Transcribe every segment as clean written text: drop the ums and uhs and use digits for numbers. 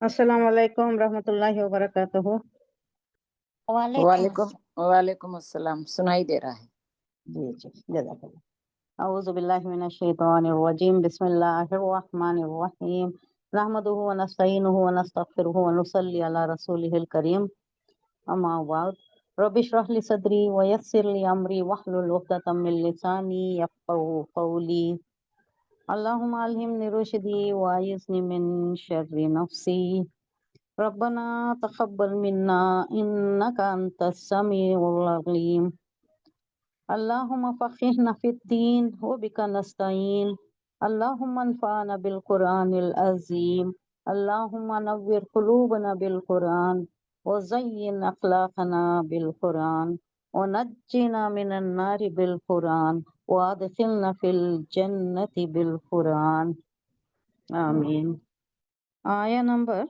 अस्सलाम वालेकुम रहमतुल्लाहि व बरकातहू। वालेकुम वालेकुम अस्सलाम। सुनाई दे रहा है। जी जज़ाकल्लाह। अऊज़ु बिल्लाहि मिनश शैतानिर रजीम। बिस्मिल्लाहिर रहमानिर रहीम। नहमदुहु व नस्तईनुहु व नस्तगफिरुहु व नुसल्ली अला रसूलिहिल करीम। अम्मा बाद। रब्बि इश्रह ली सदरी व यस्सिर ली अमरी वहलुल उक़दतम मिन लिसानी यफ़क़हू क़ौली। अल्लाहुम्मा अल्हिमनी रुश्दी व अइज़नी मिन शर्रि नफ्सी। रब्बना तक़ब्बल मिन्ना इन्नका अंतस समीउल अलीम। अल्लाहुम्मा फ़क़्हिना फ़िद्दीन व बिका नस्तईन। अल्लाहुम्मा अन्फ़अना बिल क़ुरआनिल अज़ीम। अल्लाहुम्मा नव्विर क़ुलूबना बिल क़ुरआन व ज़य्यिन अख़लाक़ना बिल क़ुरआन व नज्जिना मिनन नारि बिल क़ुरआन व अदख़िलना फ़िल जन्नति बिल क़ुरआन। आमीन। आया नंबर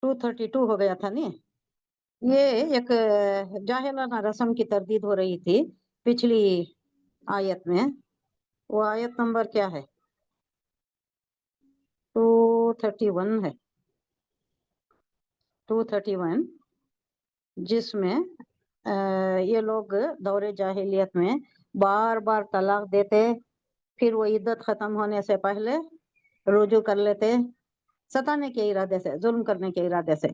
232 हो गया था नहीं। ये एक जाहिलाना रस्म की तरदीद हो रही थी पिछली आयत में। वो आयत नंबर क्या है? 231 है। 231 जिसमें ये लोग दौरे जाहिलियत में बार बार तलाक देते, फिर वो इद्दत खत्म होने से पहले रुजू कर लेते, सताने के इरादे से, जुल्म करने के इरादे से।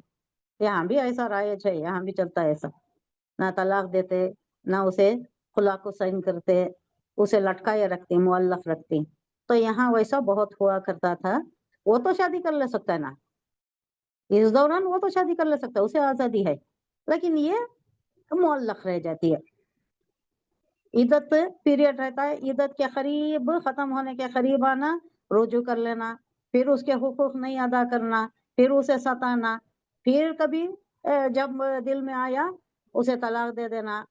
यहाँ भी ऐसा रायज है, यहाँ भी चलता है ऐसा। ना तलाक देते, ना उसे खुला को साइन करते, उसे लटकाए रखती, मुअल्लक रखती। तो यहाँ वैसा बहुत हुआ करता था। वो तो शादी कर ले सकता है ना, इस दौरान वो तो शादी कर ले सकता है, उसे आजादी है, लेकिन ये मुअल्लक रह जाती है। इद्दत पीरियड रहता है, इद्दत के करीब खत्म होने के करीब आना, रुजू कर लेना, फिर उसके हुकूक नहीं अदा करना, फिर उसे सताना, फिर कभी जब दिल में आया उसे तलाक दे देना,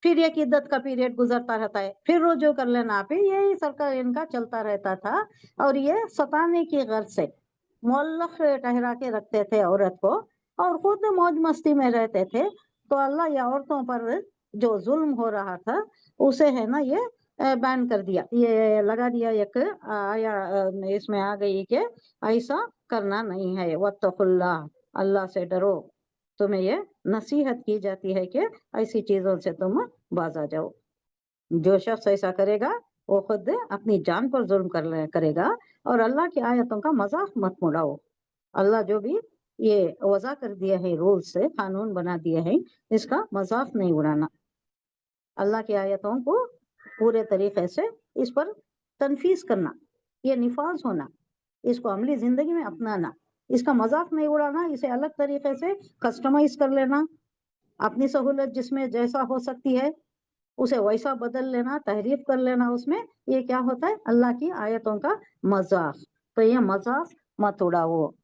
फिर एक इद्दत का पीरियड गुजरता रहता है, फिर रुजू कर लेना, फिर यही सर्कल इनका चलता रहता था। और ये सताने की गर्ज से मुअल्लक ठहरा के रखते थे औरत को और खुद मौज मस्ती में रहते थे। तो अल्लाह या औरतों पर जो जुल्म हो रहा था उसे है ना ये बैन कर दिया, ये लगा दिया एक आया इसमें आ गई कि ऐसा करना नहीं है। वत्तकुल्लाह, अल्लाह से डरो। तुम्हें ये नसीहत की जाती है कि ऐसी चीजों से तुम बाज आ जाओ। जो शख्स ऐसा करेगा वो खुद अपनी जान पर जुल्म करेगा। और अल्लाह की आयतों का मजाक मत उड़ाओ। अल्लाह जो भी ये वज़ा कर दिया है, रूल से कानून बना दिए हैं, इसका मजाक नहीं उड़ाना। अल्लाह की आयतों को पूरे तरीके से इस पर तनफीज करना, ये निफाज होना, इसको अमली जिंदगी में अपनाना, इसका मजाक नहीं उड़ाना, इसे अलग तरीके से कस्टमाइज कर लेना, अपनी सहूलत जिसमें जैसा हो सकती है उसे वैसा बदल लेना, तहरीफ कर लेना उसमें, ये क्या होता है? अल्लाह की आयतों का मजाक। तो ये मजाक मत उड़ाओ।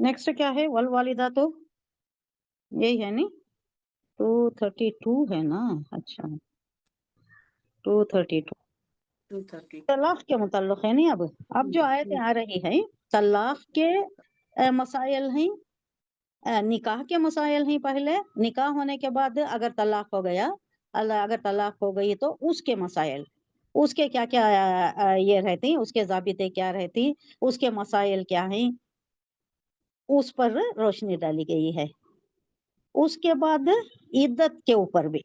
नेक्स्ट क्या है? वल वालिदा, तो यही है नहीं, 232 है ना। अच्छा 232 तलाक के मुताल्लिक है नहीं। अब जो आयतें आ रही हैं तलाक के मसाइल हैं, निकाह के मसाइल हैं। पहले निकाह होने के बाद अगर तलाक हो गया, अगर तलाक हो गई तो उसके मसाइल, उसके क्या क्या ये रहती, उसके ज़ाबिते क्या रहती, उसके मसाइल क्या हैं, उस पर रोशनी डाली गई है। उसके बाद इद्दत के ऊपर भी,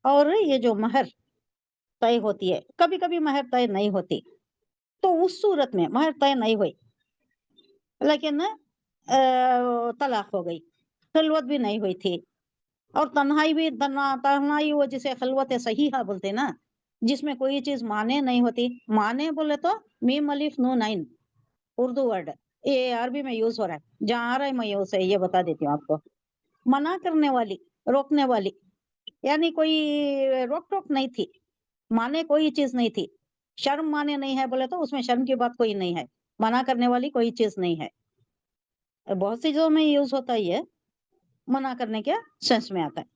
और ये जो महर तय होती है, कभी कभी महर तय नहीं होती, तो उस सूरत में महर तय नहीं हुई लेकिन तलाक हो गई, खिलवत भी नहीं हुई थी, और तन्हाई भी, तन्हाई वो जिसे खिलवत सहीहा बोलते ना, जिसमें कोई चीज माने नहीं होती। माने बोले तो मीम अलिफ नून आइन, उर्दू वर्ड, ये अरबी में यूज हो रहा है। जहाँ आ रहा है मैं यूज है ये बता देती हूँ आपको। मना करने वाली, रोकने वाली, यानी कोई रोक टोक नहीं थी, माने कोई चीज नहीं थी। शर्म माने नहीं है बोले तो उसमें शर्म की बात कोई नहीं है, मना करने वाली कोई चीज नहीं है। बहुत सी चीजों में यूज होता ही है, मना करने के सेंस में आता है।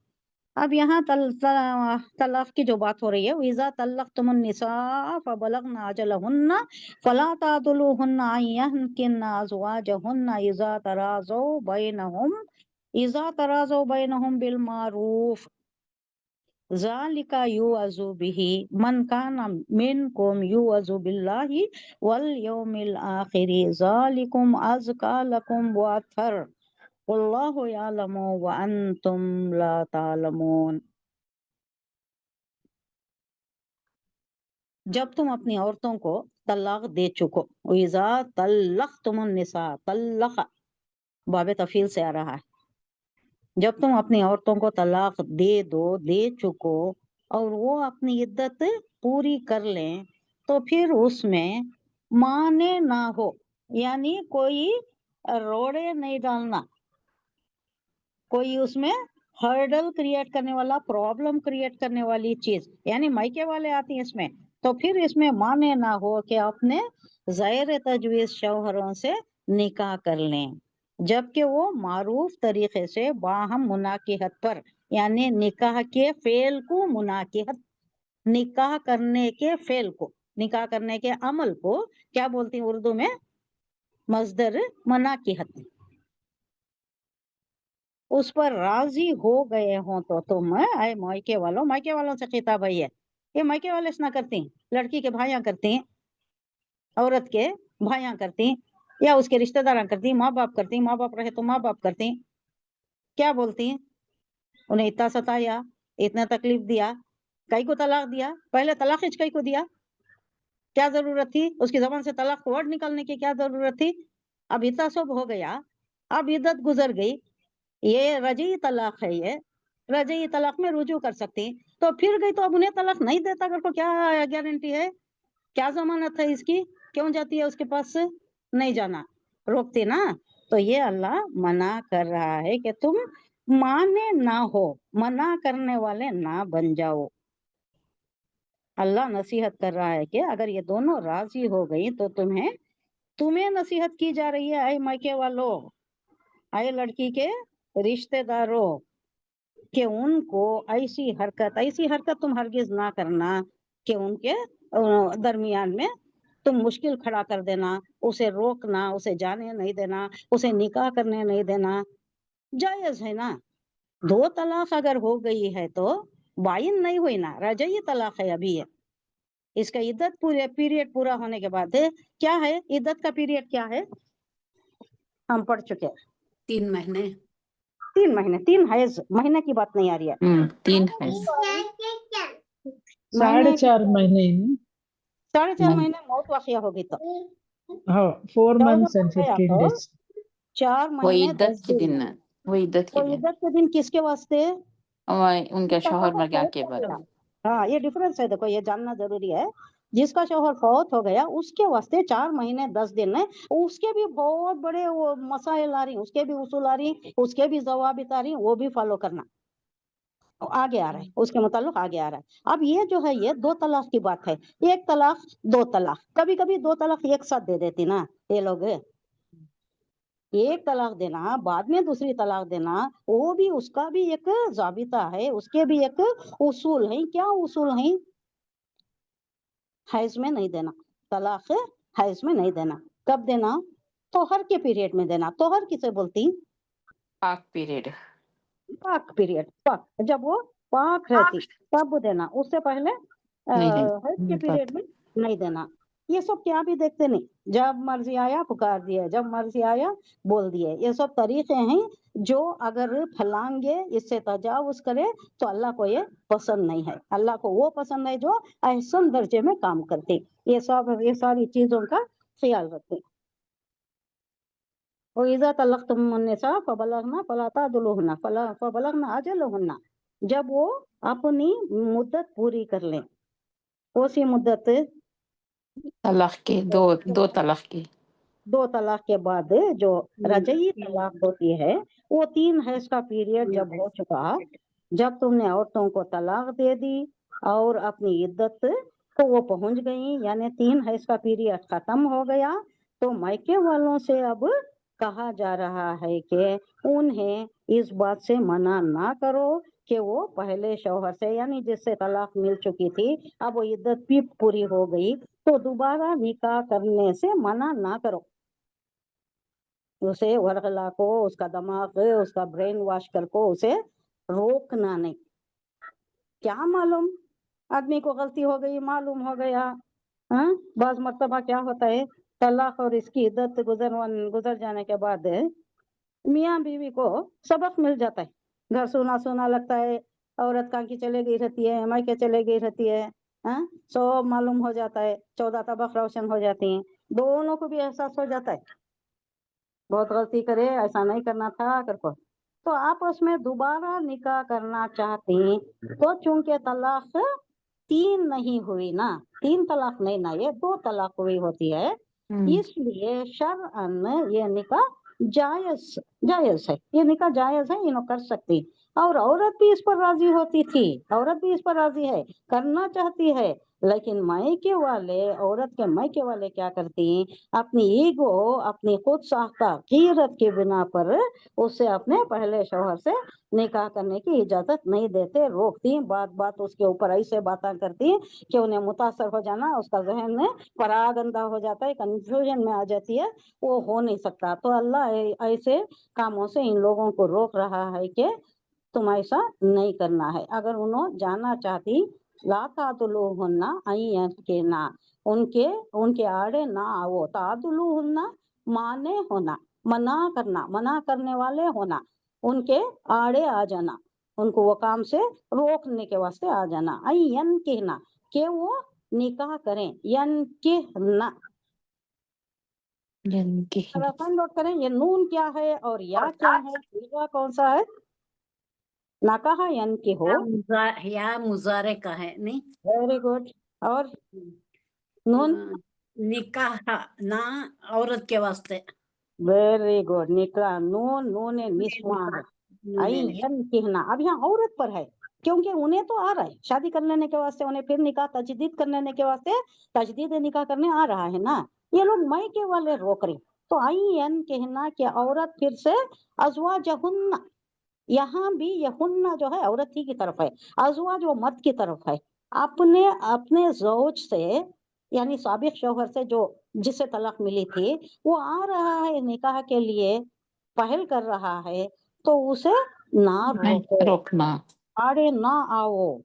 अब यहाँ तलाक की जो बात हो रही है, इज़ा तल्लक़्तुमुन निसा फबलगना अजलहुन्ना फला तादुलुहुन्ना अन यहकिन्ना अज़वाजहुन्ना इज़ा तराज़ौ बैनहुम बिल मारूफ। ذالک یوعظ بہ من کان منکم یوعظ باللہ والیوم الآخر ذالکم ازکی لکم واطہر واللہ یعلم وانتم لا تعلمون۔ جب تم اپنی عورتوں کو طلاق دے چکو، وَإِذَا طَلَّقْتُمُ النِّسَاءَ، طلق باب تفعیل سے آ رہا ہے، جب تم اپنی عورتوں کو طلاق دے چکو اور وہ اپنی عدت پوری کر لیں تو پھر اس میں مانے نہ ہو، یعنی کوئی روڑے نہیں ڈالنا، کوئی اس میں ہرڈل کریٹ کرنے والا، پرابلم کریٹ کرنے والی چیز، یعنی مائکے والے آتی ہیں اس میں، تو پھر اس میں مانے نہ ہو کہ اپنے غیر تجویز شوہروں سے نکاح کر لیں، جبکہ وہ معروف طریقے سے باہم مناکحت پر، یعنی نکاح کے فعل کو مناکحت، نکاح کرنے کے فعل کو، نکاح کرنے کے عمل کو کیا بولتی ہیں اردو میں؟ مصدر مناکحت، اس پر راضی ہو گئے ہوں تو تم اے مائکے والوں سے خطاب ہے یہ مائکے والے نہ کرتی ہیں، لڑکی کے بھائیاں کرتی ہیں، عورت کے بھائیاں کرتی ہیں، یا اس کے رشتہ داراں کرتی ہیں، ماں باپ کرتی ہیں، ماں باپ رہے تو ماں باپ کرتی ہیں، کیا بولتی ہیں؟ انہیں اتنا ستایا، اتنا تکلیف دیا، کئی کو طلاق دیا، پہلے طلاق کئی کو دیا، کیا ضرورت تھی اس کی زبان سے طلاق ورڈ نکالنے کی؟ کیا ضرورت تھی؟ اب اتنا سب ہو گیا، اب عدت گزر گئی، یہ رجعی طلاق ہے، یہ رجعی طلاق میں رجوع کر سکتی ہیں، تو پھر گئی تو اب انہیں طلاق نہیں دیتا کر کو کیا گارنٹی ہے؟ کیا ضمانت ہے اس کی؟ کیوں جاتی ہے اس کے پاس؟ نہیں جانا، روکتی نا۔ تو یہ اللہ منع کر رہا ہے کہ تم مانے نہ ہو، منع کرنے والے نہ بن جاؤ۔ اللہ نصیحت کر رہا ہے کہ اگر یہ دونوں راضی ہو گئی تو تمہیں نصیحت کی جا رہی ہے، اے مائکے والو، اے لڑکی کے رشتے داروں، کہ ان کو ایسی حرکت تم ہرگز نہ کرنا کہ ان کے درمیان میں تم مشکل کھڑا کر دینا، اسے روکنا، اسے جانے نہیں دینا، اسے نکاح کرنے نہیں دینا۔ جائز ہے نا، 2 طلاق اگر ہو گئی ہے تو بائن نہیں ہوئی نا، رجعی طلاق ہے ابھی ہے، اس کا عدت پیریڈ پورا ہونے کے بعد کیا ہے؟ عدت کا پیریڈ کیا ہے؟ ہم پڑھ چکے 3 مہینے، 3 مہینے، 3 حیض، مہینے کی بات نہیں آ رہی ہے، 3 ہے، مہینے 4.5 مہینے 4.5 مہینے موت واقعہ ہوگی تو ہاں 4 جب months ہو and گیا 15 تو days 4 وہ مہینے 10 عدت کے دن دن، وہ عدت وہ کے دن، عدت کے دن کس کے واسطے؟ اور ان کا جس کا شوہر مر گیا فوت کے ہو بعد۔ گیا۔ ہاں یہ ڈفرنس ہے، دیکھو یہ جاننا ضروری ہے، جس کا شوہر فوت ہو گیا اس کے واسطے 4 مہینے 10 دن ہے، اس کے بھی بہت بڑے وہ مسائل آ رہی ہیں، اس کے بھی اصول آ رہی ہیں، اس کے بھی ضوابط آ رہی ہیں، وہ بھی فالو کرنا آگے آ رہا ہے، اس کے متعلق آگے آ رہا ہے۔ اب یہ جو ہے یہ 2 طلاق کی بات ہے، 1 طلاق 2 طلاق، کبھی کبھی 2 طلاق ایک ساتھ دے دیتی نا یہ لوگ، 1 طلاق دینا بعد میں دوسری طلاق دینا، وہ بھی اس کا بھی ایک ضابطہ ہے، اس کے بھی ایک اصول ہیں۔ کیا اصول ہیں؟ حیض میں نہیں دینا، طلاق حیض میں نہیں دینا، کب دینا؟ طہر کے پیریڈ میں دینا۔ طہر کسے بولتی؟ پاک پیریڈ، پاک پیریڈ، پاک جب وہ پاک رہتی تب دینا، اس سے پہلے نہیں حیض کے نہیں پیریڈ میں نہیں دینا۔ یہ سب کیا بھی دیکھتے نہیں، جب مرضی آیا پکار دیے، جب مرضی آیا بول دیے، یہ سب طریقے ہیں جو اگر پھلانگے اس سے تجاوز کرے تو اللہ کو یہ پسند نہیں ہے، اللہ کو وہ پسند ہے جو احسن درجے میں کام کرتے، یہ ساری چیزوں کا خیال رکھتے۔ وَإِذَا طَلَّقْتُمُ النِّسَاءَ فَبَلَغْنَ فَلَا تَعْضُلُوهُنَّ فَبَلَغْنَ أَجَلَهُنَّ، جب وہ اپنی مدت پوری کر لیں، کوسی مدت؟ طلاق کے دو طلاق کی، 2 طلاق کے بعد جو رجعی طلاق ہوتی ہے، وہ 3 حیض کا پیریڈ جب ہو چکا، جب تم نے عورتوں کو طلاق دے دی اور اپنی عدت کو وہ پہنچ گئی، یعنی 3 حیض کا پیریڈ ختم ہو گیا، تو مائکے والوں سے اب کہا جا رہا ہے کہ انہیں اس بات سے منع نہ کرو کہ وہ پہلے شوہر سے، یعنی جس سے طلاق مل چکی تھی، اب وہ عدت بھی پوری ہو گئی تو دوبارہ نکاح کرنے سے منع نہ کرو، اسے ورغلا کو، اس کا دماغ، اس کا برین واش کر کو اسے روکنا نہیں۔ क्या मालूम, आदमी को गलती हो गई, मालूम हो गया। हाँ, बाज मर्तबा क्या होता है, तलाक और इसकी इद्दत गुजर जाने के बाद मियाँ बीवी को सबक मिल जाता है। घर सुना सुना लगता है, औरत कहाँ की चले गई रहती है, मायके चले गई रहती है। हाँ, सब मालूम हो जाता है, 14 तबक रोशन हो जाती हैं, दोनों को भी एहसास हो जाता है, बहुत गलती करे, ऐसा नहीं करना था करको। तो आपस में दोबारा निकाह करना चाहती, तो चूंकि तलाक 3 नहीं हुई ना, 3 तलाक नहीं ना, ये 2 तलाक हुई होती है, इसलिए शरअन ये निकाह जायज है, ये निकाह जायज है, इन्हों कर सकती। और औरत भी इस पर राजी होती थी, औरत भी इस पर राजी है, करना चाहती है। लेकिन मायके वाले, औरत के मायके वाले क्या करती, अपनी ईगो, अपनी खुद साख्ता कीरत के बिना पर उससे अपने पहले शौहर से निकाह करने की इजाजत नहीं देते, रोकती, बात बात उसके ऊपर ऐसे बातें करती कि उन्हें मुतासर हो जाना, उसका जहन में परागंदा हो जाता है, कंफ्यूजन में आ जाती है, वो हो नहीं सकता। तो अल्लाह ऐसे कामों से इन लोगों को रोक रहा है कि तुम ऐसा नहीं करना है। अगर उन्होंने जाना चाहती, ला तादुलू हुन्ना अय्यन के ना, उनके उनके आड़े ना आओ, तादुलू हुन्ना माने होना, मना करना, मना करने वाले होना, उनके आड़े आ जाना, उनको वो काम से रोकने के वास्ते आ जाना। अय्यन कहना कि वो निकाह करें, यन कहना, रकम नोट करें, ये नून क्या है और या क्या है, सीगा कौन सा है, नकाहा यन के हो, या मुजारे का है नहीं। Very good. और नून, निकाह ना औरत के वास्ते, वेरी गुड, निकाह नून, नून निस्वा है, यन कहना। अब यहाँ औरत पर है, क्योंकि उन्हें तो आ रहा है शादी कर लेने के वास्ते, उन्हें फिर निकाह तजदीद कर लेने के वास्ते तजदीद निकाह करने आ रहा है ना, ये लोग मायके वाले रोक रहे। तो अय्यन कहना कि औरत फिर से अज़वाजहुन्ना, यहाँ भी यहुन्ना जो है औरत ही की तरफ है, अज़वाज वो मर्द की तरफ है। अपने अपने ज़ौज से, यानी साबिक शौहर से जो जिसे तलाक मिली थी, वो आ रहा है निकाह के लिए, पहल कर रहा है, तो उसे ना रोको, रोकना। आड़े ना आओ।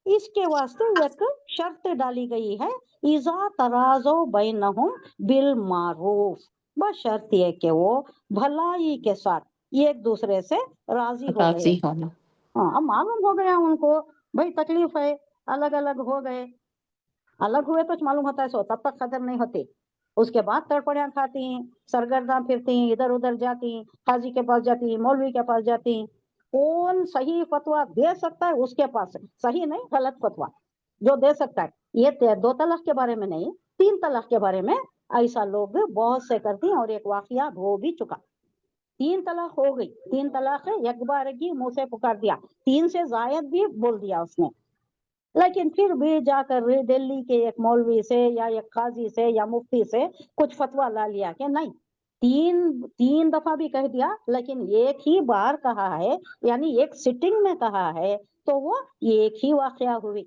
इसके वास्ते एक शर्त डाली गई है, इज़ा तराज़ो बैनहुम बिल मारूफ, बस शर्त है कि वो भलाई के साथ एक दूसरे से राजी हो गए। राजी होना। हाँ, अब मालूम हो गया उनको, भाई तकलीफ है, अलग अलग हो गए, अलग हुए तो मालूम होता है, सो तब तक खत्म नहीं होती, उसके बाद तड़पड़ियां खाती, सरगर्दा फिरती, इधर उधर जाती, हाजी के पास जाती, मौलवी के पास जाती, कौन सही फतवा दे सकता है उसके पास है, सही नहीं गलत फतवा जो दे सकता है। ये 2 तलाक के बारे में नहीं, 3 तलाक के बारे में ऐसा लोग बहुत से करती हैं, और एक वाकया हो भी चुका। 3 तलाक हो गई, 3 तलाक है, एक बार की मुंह से पुकार दिया, 3 से जायद भी बोल दिया उसने, लेकिन फिर भी जाकर दिल्ली के एक मौलवी से या एक काजी से या मुफ्ती से कुछ फतवा ला लिया कि नहीं, 3 दफा भी कह दिया, लेकिन एक ही बार कहा है, यानी एक सिटिंग में कहा है, तो वो एक ही वाकया हुई।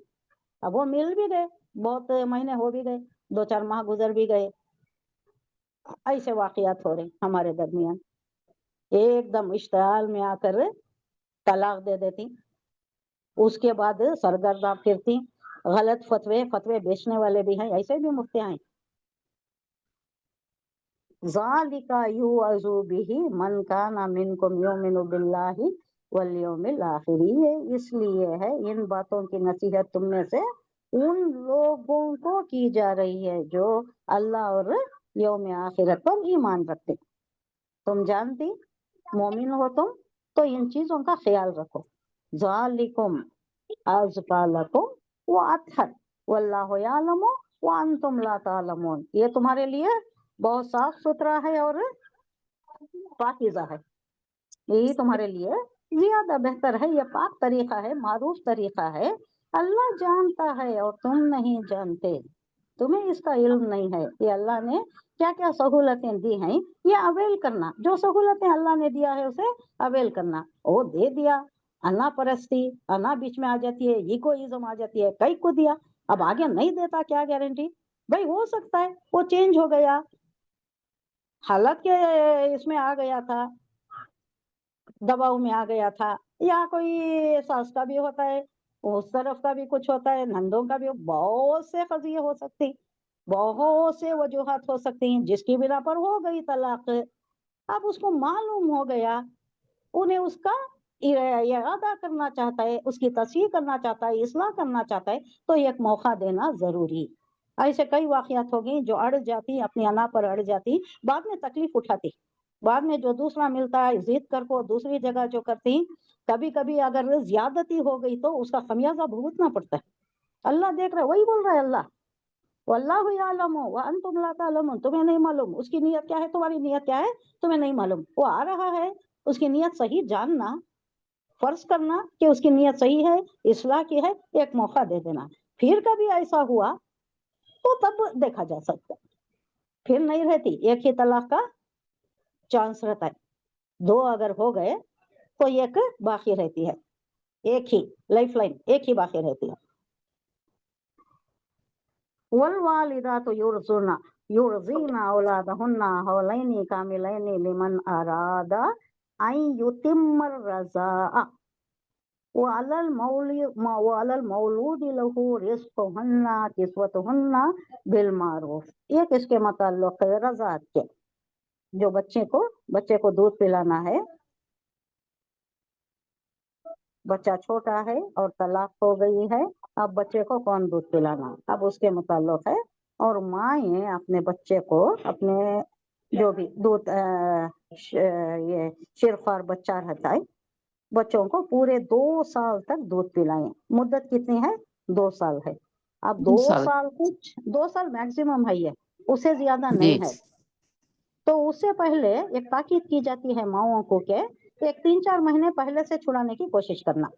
अब वो मिल भी गए, बहुत महीने हो भी गए, 2-4 माह गुजर भी गए, ऐसे वाकयात हो रहे हमारे दरमियान। एकदम इश्तिहाल में आकर तलाक दे देती, उसके बाद सरगर्दा फिरती, गलत फतवे बेचने वाले भी हैं, ऐसे भी मुफ्ती हैं। ज़ालिका युअज़ु बिही मन काना मिनकुम युमिनु बिल्लाहि वल यौमिल आखिर, ये इसलिए है, इन बातों की नसीहत तुम में से उन लोगों को की जा रही है जो अल्लाह और यौम आखिरत पर ईमान रखते। तुम जानती मोमिन हो तुम, तो इन चीजों का ख्याल रखो। ज़ालिकुम अज़का लकुम व अत्हर वल्लाहु यअलमु व अंतुम ला तालमून, ये तुम्हारे लिए बहुत साफ सुथरा है और पाकीज़ा है, यही तुम्हारे लिए ज्यादा बेहतर है, ये पाक तरीका है, मारूफ तरीका है, अल्लाह जानता है और तुम नहीं जानते, तुम्हें इसका इल्म नहीं है। ये अल्लाह ने क्या क्या सहूलतें दी हैं, ये अवेल करना, जो सहूलतें अल्लाह ने दिया है उसे अवेल करना। वो दे दिया, अना परस्ती, अना बीच में आ जाती है, इगोइज्म आ जाती है, कई को दिया, अब आगे नहीं देता क्या गारंटी, भाई हो सकता है वो चेंज हो गया, हालत के इसमें आ गया था, दबाव में आ गया था, या कोई सास का भी होता है, उस तरफ का भी कुछ होता है, नंदों का भी, बहुत से कजिए हो सकती, बहुत से वजूहात हो सकती हैं जिसकी बिना पर हो गई तलाक। अब उसको मालूम हो गया, उन्हें उसका इरादा करना चाहता है, उसकी तस्हीह करना चाहता है, इस्लाह करना चाहता है, तो एक मौका देना जरूरी। ऐसे कई वाकयात हो गई जो अड़ जाती, अपनी अना पर अड़ जाती, बाद में तकलीफ उठाती, बाद में जो दूसरा मिलता है जिद कर को दूसरी जगह जो करती, कभी कभी अगर ज्यादती हो गई तो उसका खमियाजा भुगतना पड़ता है। अल्लाह देख रहा है, वही बोल रहा है अल्लाह, वल्लाहु यालमु व अंतुम ला तालमून, तुम्हें नहीं मालूम उसकी नीयत क्या है, तुम्हारी नीयत क्या है, तुम्हें नहीं मालूम। वो आ रहा है, उसकी नीयत सही जानना, फर्ज करना कि उसकी नीयत सही है, इस्लाह की है, एक मौका दे देना। फिर कभी ऐसा हुआ तो तब देखा जा सकता है, फिर नहीं रहती, एक ही तलाक का चांस रहता है। दो अगर हो गए तो एक बाकी रहती है, एक ही लाइफ लाइन एक ही बाकी रहती है। वल वालिदातु युरज़ीना औलादहुन्ना हौलैनि कामिलैनि लिमन अरादा अन युतिम्मर रज़ाअ वअलल मौलूदी लहू रिज़्क़ुहुन्ना किस्वतुहुन्ना बिल मारूफ। एक इसके मतलब रज़ाअत के, जो बच्चे को दूध पिलाना है, बच्चा छोटा है और तलाक हो गई है, अब बच्चे को कौन दूध पिलाना, अब उसके मुताल्लिक है। और माएँ अपने बच्चे को, अपने जो भी दूध ये शिरख्वार बच्चा रहता है, बच्चों को पूरे 2 साल तक दूध पिलाएं। मुद्दत कितनी है? 2 साल है। अब 2 साल कुछ 2 साल मैक्सिमम है, ये उससे ज्यादा नहीं है। तो उससे पहले एक ताकीद की जाती है माओं को के एक 3-4 महीने पहले से छुड़ाने की कोशिश करना,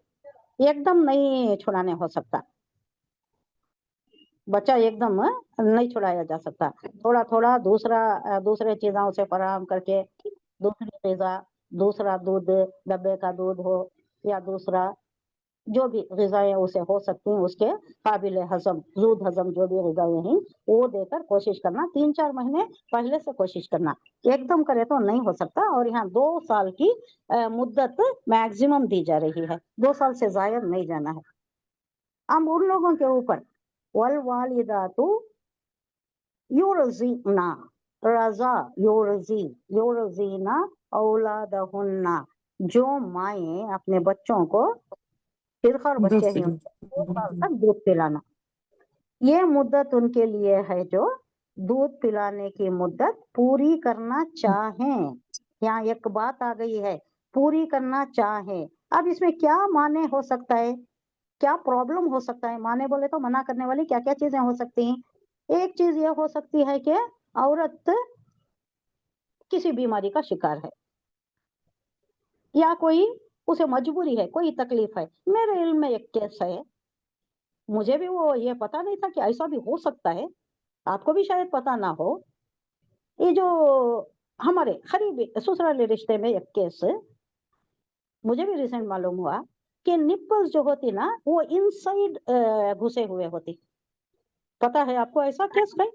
एकदम नहीं छुड़ाने हो सकता, बच्चा एकदम नहीं छुड़ाया जा सकता। थोड़ा थोड़ा दूसरे चीजों से फराहम करके, दूसरी ग़िज़ा, दूसरा दूध, डब्बे का दूध हो या दूसरा जो भी ग़िज़ाएं उसे हो सकती हैं, उसके काबिल हजम, ज़ूद हजम जो भी ग़िज़ाएं हैं वो देकर कोशिश करना, 3-4 महीने पहले से कोशिश करना, एकदम करे तो नहीं हो सकता। और यहाँ 2 साल की मुद्दत मैक्सिमम दी जा रही है, 2 साल से ज़ायद नहीं जाना है। अब उन लोगों के ऊपर वल वालिदातु युरज़ीना रज़ा युरज़ीना औलादहुन्ना, जो माएँ अपने बच्चों को, फिरखर बच्चे हैं 2 साल तक दूध पिलाना, ये मुद्दत उनके लिए है जो दूध पिलाने की मुद्दत पूरी करना चाहें। यहाँ एक बात आ गई है, पूरी करना चाहें। अब इसमें क्या माने हो सकता है, क्या प्रॉब्लम हो सकता है? माने बोले तो मना करने वाली क्या क्या चीजें हो सकती हैं? एक चीज ये हो सकती है कि औरत किसी बीमारी का शिकार है, या कोई उसे मजबूरी है, कोई तकलीफ है। मेरे इल्म में एक केस है, मुझे भी वो ये पता नहीं था कि ऐसा भी हो सकता है, आपको भी शायद पता ना हो। ये जो हमारे करीबी ससुराली रिश्ते में एक केस मुझे भी रिसेंट मालूम हुआ कि निप्पल्स जो होती ना वो इनसाइड घुसे हुए होती। पता है आपको ऐसा केस है?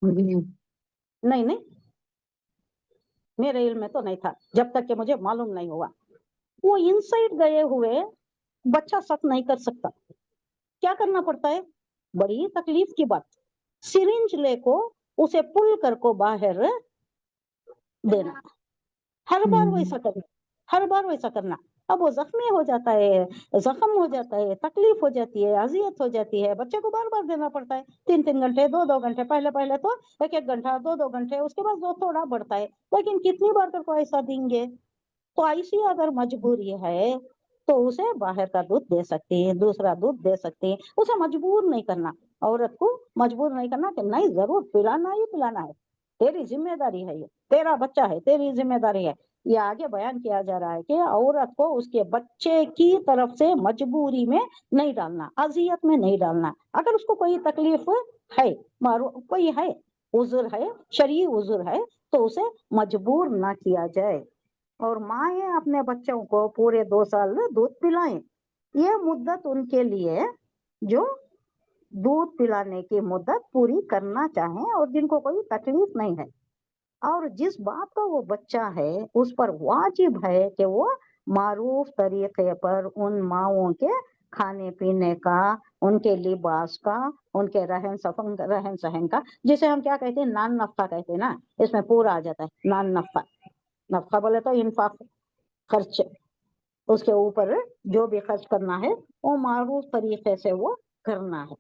नहीं, मेरे इल्म में तो नहीं था जब तक कि मुझे मालूम नहीं हुआ। वो इनसाइड गए हुए, बच्चा सक नहीं कर सकता, क्या करना पड़ता है? बड़ी तकलीफ की बात, सिरिंज लेको उसे पुल कर को बाहर देना, हर बार वैसा करना। अब वो जख्मी हो जाता है, जख्म हो जाता है, तकलीफ हो जाती है, अजियत हो जाती है, बच्चे को बार बार देना पड़ता है, 3-3 घंटे, 2-2 घंटे, पहले तो 1-1 घंटा, 2-2 घंटे, उसके बाद वो थोड़ा बढ़ता है, लेकिन कितनी बार तक को ऐसा देंगे? तो ऐसी अगर मजबूरी है तो उसे बाहर का दूध दे सकती है, दूसरा दूध दे सकती है, उसे मजबूर नहीं करना, औरत को मजबूर नहीं करना कि नहीं जरूर पिलाना ही पिलाना है, तेरी जिम्मेदारी है, ये तेरा बच्चा है, तेरी जिम्मेदारी है। ये आगे बयान किया जा रहा है कि औरत को उसके बच्चे की तरफ से मजबूरी में नहीं डालना, अजियत में नहीं डालना। अगर उसको कोई तकलीफ है, कोई है, उज़्र है, शरई उज़्र है, तो उसे मजबूर ना किया जाए। और माएँ अपने बच्चों को पूरे 2 साल दूध पिलाएं। ये मुद्दत उनके लिए जो दूध पिलाने की मुद्दत पूरी करना चाहें और जिनको कोई तकलीफ नहीं है, और जिस बाप का वो बच्चा है उस पर वाजिब है कि वो मारूफ तरीके पर उन माओं के کھانے پینے کا, ان کے لباس کا, ان کے رہن سہن کا, جسے ہم کیا کہتے ہیں نان نفقہ کہتے ہیں نا, اس میں پورا آ جاتا ہے نان نفقہ. نفقہ بولے تو انفاق, خرچ, اس کے اوپر جو بھی خرچ کرنا ہے وہ معروف طریقے سے وہ کرنا ہے.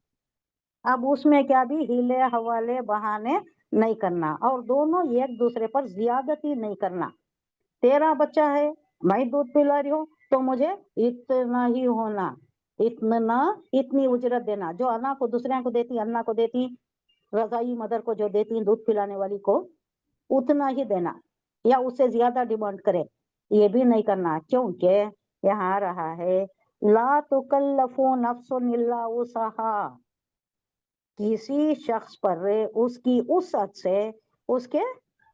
اب اس میں کیا بھی ہیلے حوالے بہانے نہیں کرنا, اور دونوں ایک دوسرے پر زیادتی نہیں کرنا. تیرا بچہ ہے, میں دودھ پلا رہی ہوں تو مجھے اتنا ہی ہونا, اتنی اجرت دینا. جو انا کو دوسرے کو دیتی, انا کو دیتی, رضائی مدر کو جو دیتی دودھ پلانے والی کو, اتنا ہی دینا, یا اس سے زیادہ ڈیمانڈ کرے, یہ بھی نہیں کرنا. کیونکہ یہاں رہا ہے لا تکلف نفس الا وسعها, کسی شخص پر اس کی وسعت سے, اس کے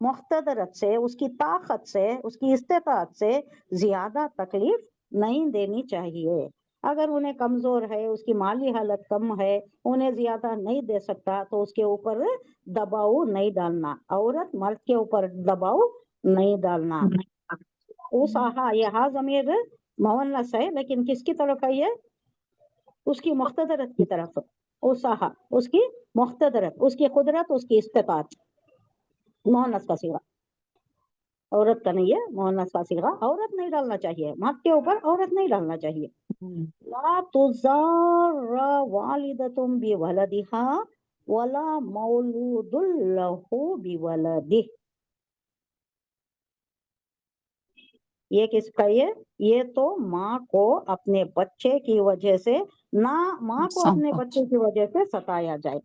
مقتدرت سے, اس کی طاقت سے, اس کی استطاعت سے زیادہ تکلیف نہیں دینی چاہیے. اگر انہیں کمزور ہے, اس کی مالی حالت کم ہے, انہیں زیادہ نہیں دے سکتا, تو اس کے اوپر دباؤ نہیں ڈالنا. عورت مرد کے اوپر دباؤ نہیں ڈالنا. وسعها, یہ ضمیر مؤنث ہے لیکن کس کی طرف ہے یہ؟ اس کی مقتدرت کی طرف. وسعها, اس کی مقتدرت, اس کی قدرت, اس کی استطاعت. مؤنث کا صیغہ, عورت کا نہیں ہے, مؤنث کا صیغہ. عورت نہیں ڈالنا چاہیے, مرد کے اوپر عورت نہیں ڈالنا چاہیے. لا تضار والدۃ بولدها ولا مولود له بولده. یہ کس کا یہ تو ماں کو اپنے بچے کی وجہ سے, نہ ماں کو اپنے بچے کی وجہ سے ستایا جائے.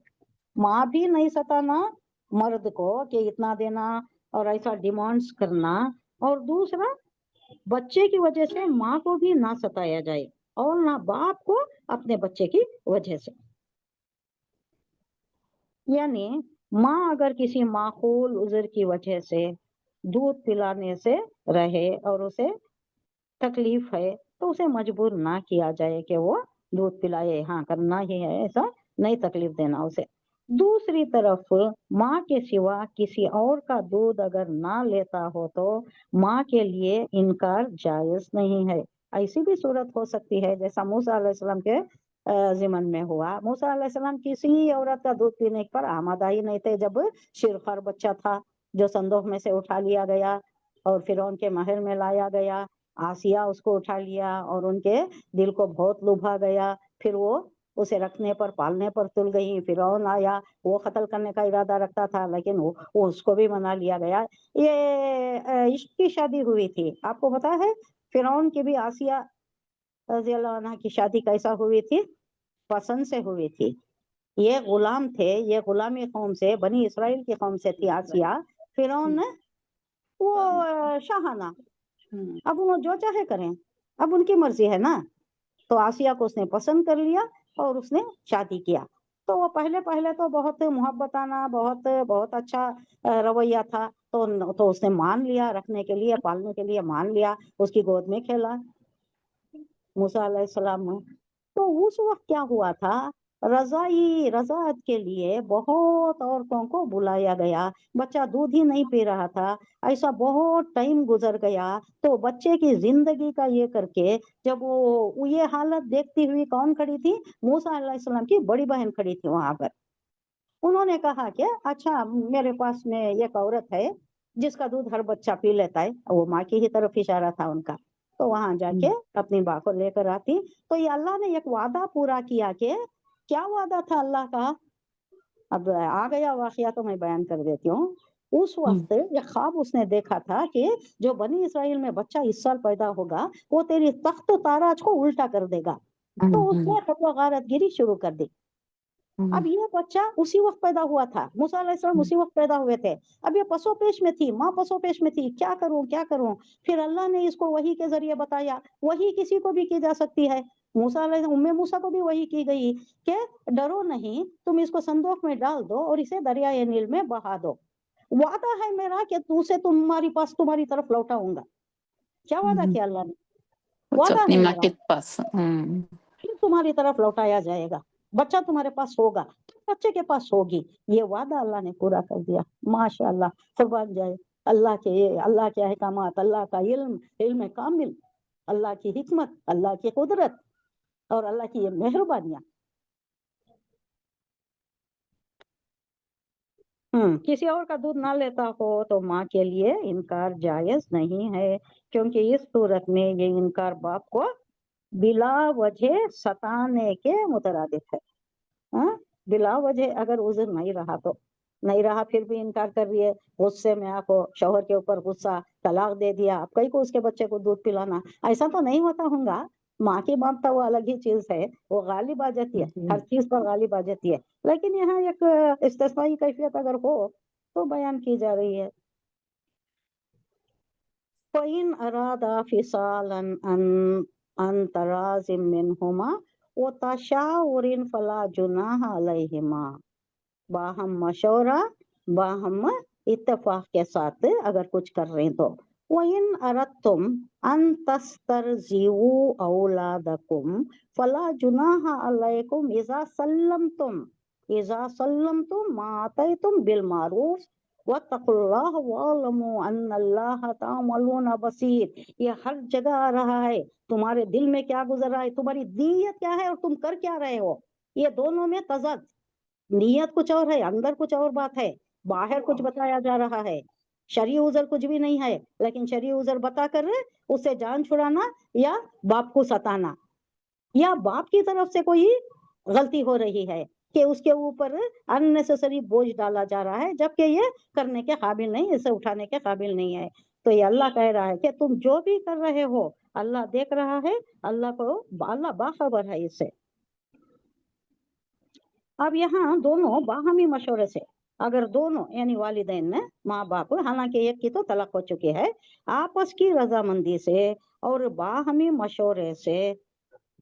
ماں بھی نہیں ستانا مرد کو کہ اتنا دینا اور ایسا ڈیمانڈز کرنا, اور دوسرا بچے کی وجہ سے ماں کو بھی نہ ستایا جائے, اور نہ باپ کو اپنے بچے کی وجہ سے. یعنی ماں اگر کسی معقول عذر کی وجہ سے دودھ پلانے سے رہے اور اسے تکلیف ہے, تو اسے مجبور نہ کیا جائے کہ وہ دودھ پلائے. ہاں کرنا ہی ہے ایسا, نہیں تکلیف دینا اسے. دوسری طرف ماں کے سوا کسی اور کا دودھ اگر نہ لیتا ہو تو ماں کے لیے انکار جائز نہیں ہے. ایسی بھی صورت ہو سکتی ہے جیسا موسیٰ علیہ السلام کے ضمن میں ہوا. موسیٰ علیہ السلام کسی عورت کا دودھ پینے پر آمادہ ہی نہیں تھے. جب شیرخوار بچہ تھا جو صندوق میں سے اٹھا لیا گیا اور فرعون کے محل میں لایا گیا, آسیہ اس کو اٹھا لیا اور ان کے دل کو بہت لبھا گیا. پھر وہ اسے رکھنے پر پالنے پر تل گئی. فرعون آیا, وہ قتل کرنے کا ارادہ رکھتا تھا لیکن وہ اس کو بھی منا لیا گیا. یہ عشق کی شادی ہوئی تھی. آپ کو پتا ہے فرعون کی بھی آسیہ رضی اللہ عنہ کی شادی کیسا ہوئی تھی؟ پسند سے ہوئی تھی. یہ غلام تھے, یہ غلامی قوم سے, بنی اسرائیل کی قوم سے تھی آسیہ. فرعون نے وہ شاہانہ, اب وہ جو چاہے کریں, اب ان کی مرضی ہے نا. تو آسیہ کو اس نے پسند کر لیا اور اس نے شادی کیا. تو وہ پہلے تو بہت محبتانہ, بہت اچھا رویہ تھا. تو اس نے مان لیا, رکھنے کے لیے پالنے کے لیے مان لیا, اس کی گود میں کھیلا موسیٰ علیہ السلام نے. تو اس وقت کیا ہوا تھا, رضاعت کے لیے بہت عورتوں کو بلایا گیا. بچہ دودھ ہی نہیں پی رہا تھا, ایسا بہت ٹائم گزر گیا. تو بچے کی زندگی کا یہ کر کے جب وہ یہ حالت دیکھتی ہوئی کون کھڑی تھی؟ موسیٰ علیہ السلام کی بڑی بہن کھڑی تھی وہاں پر. انہوں نے کہا کہ اچھا میرے پاس میں ایک عورت ہے جس کا دودھ ہر بچہ پی لیتا ہے. وہ ماں کی ہی طرف اشارہ تھا ان کا. تو وہاں جا کے اپنی ماں کو لے کر آتی. تو یہ اللہ نے ایک وعدہ پورا کیا. کہ کیا وعدہ تھا اللہ کا؟ اب آ گیا واقعہ تو میں بیان کر دیتی ہوں. اس وقت یہ خواب اس نے دیکھا تھا کہ جو بنی اسرائیل میں بچہ اس سال پیدا ہوگا وہ تیری تخت و تاراج کو الٹا کر دے گا. تو اس نے خود غارت گیری شروع کر دی. اب یہ بچہ اسی وقت پیدا ہوا تھا, موسیٰ علیہ السلام اسی وقت پیدا ہوئے تھے. اب یہ پسو پیش میں تھی, ماں پسو پیش میں تھی, کیا کروں. پھر اللہ نے اس کو وحی کے ذریعے بتایا. وحی کسی کو بھی کی جا سکتی ہے. ام موسیٰ کو بھی وحی کی گئی کہ ڈرو نہیں, تم اس کو صندوق میں ڈال دو اور اسے دریائے نیل میں بہا دو. وعدہ ہے میرا کہ تمہاری طرف لوٹاؤں گا. کیا وعدہ کیا اللہ نے؟ وعدہ اپنی ہے ماں میرا, کے پاس پھر تمہاری طرف لوٹایا جائے گا. بچہ تمہارے پاس ہوگا, بچے کے پاس ہوگی. یہ وعدہ اللہ نے پورا کر دیا. ماشاء اللہ, قربان جائے اللہ کے احکامات, اللہ کا علم کامل, اللہ کی حکمت, اللہ کی قدرت. اور اللہ کی یہ مہربانیاں. کسی اور کا دودھ نہ لیتا ہو تو ماں کے لیے انکار جائز نہیں ہے، کیونکہ اس صورت میں یہ انکار باپ کو بلا وجہ ستانے کے مترادف ہے. بلا وجہ اگر عذر نہیں رہا تو نہیں رہا، پھر بھی انکار کر رہی ہے، غصے میں آپ کو شوہر کے اوپر غصہ، طلاق دے دیا، آپ کئی کو اس کے بچے کو دودھ پلانا، ایسا تو نہیں ہوتا ہوں گا. ماں کی ممتا وہ الگ ہی چیز ہے، وہ غالب آ جاتی ہے، ہر چیز پر غالب آ جاتی ہے، لیکن یہاں ایک استثنائی کیفیت اگر ہو تو بیان کی جا رہی ہے. فَإِنْ أَرَادَا فِصَالًا عَنْ تَرَاضٍ مِّنْهُمَا وَتَشَاوُرٍ فَلَا جُنَاحَ عَلَيْهِمَا. باہم مشورہ، باہم اتفاق کے ساتھ اگر کچھ کر رہے تو. وَإِنْ أَرَدْتُمْ أَن تَسْتَرْضِعُوا أَوْلَادَكُمْ فَلَا جُنَاحَ عَلَيْكُمْ إِذَا سَلَّمْتُمْ مَا آتَيْتُمْ بِالْمَعْرُوفِ وَاتَّقُوا اللَّهَ وَاعْلَمُوا أَنَّ اللَّهَ تَعْمَلُونَ بَصِيرٌ. یہ ہر جگہ آ رہا ہے، تمہارے دل میں کیا گزر رہا ہے، تمہاری نیت کیا ہے اور تم کر کیا رہے ہو، یہ دونوں میں تضاد. نیت کچھ اور ہے، اندر کچھ اور بات ہے، باہر کچھ بتایا جا رہا ہے. شرعی عذر کچھ بھی نہیں ہے، لیکن شرعی عذر بتا کر اسے جان چھڑانا یا باپ کو ستانا، یا باپ کی طرف سے کوئی غلطی ہو رہی ہے کہ اس کے اوپر اننیسیسری بوجھ ڈالا جا رہا ہے، جبکہ یہ کرنے کے قابل نہیں، اسے اٹھانے کے قابل نہیں ہے. تو یہ اللہ کہہ رہا ہے کہ تم جو بھی کر رہے ہو اللہ دیکھ رہا ہے، اللہ باخبر ہے اس سے. اب یہاں دونوں باہمی مشورے سے، اگر دونوں یعنی والدین نے، ماں باپ، حالانکہ ایک کی تو طلاق ہو چکی ہے، آپس کی رضامندی سے اور باہمی مشورے سے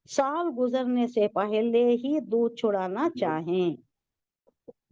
سال گزرنے سے پہلے ہی دودھ چھڑانا چاہیں،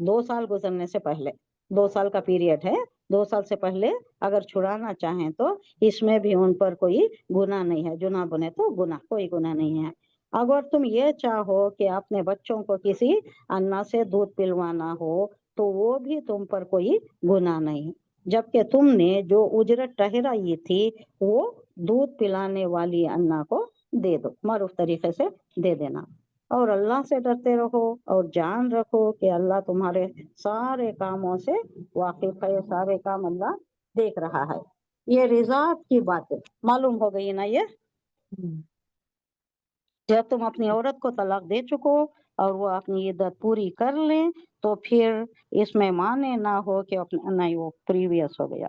2 سال گزرنے سے پہلے، 2 سال کا پیریڈ ہے، 2 سال سے پہلے اگر چھڑانا چاہیں تو اس میں بھی ان پر کوئی گناہ نہیں ہے. جناح بنے تو گناہ، کوئی گناہ نہیں ہے. اگر تم یہ چاہو کہ اپنے بچوں کو کسی انا سے دودھ پلوانا ہو تو وہ بھی تم پر کوئی گناہ نہیں، جبکہ تم نے جو اجرت ٹھہرائی تھی وہ دودھ پلانے والی انا کو دے دو، معروف طریقے سے دے دینا. اور اللہ سے ڈرتے رہو اور جان رکھو کہ اللہ تمہارے سارے کاموں سے واقف ہے، سارے کام اللہ دیکھ رہا ہے. یہ رضا کی بات معلوم ہو گئی نا. یہ جب تم اپنی عورت کو طلاق دے چکو اور وہ اپنی عدت پوری کر لیں تو پھر اس میں مانے نہ ہو کہ نہیں وہ پریویس ہو گیا.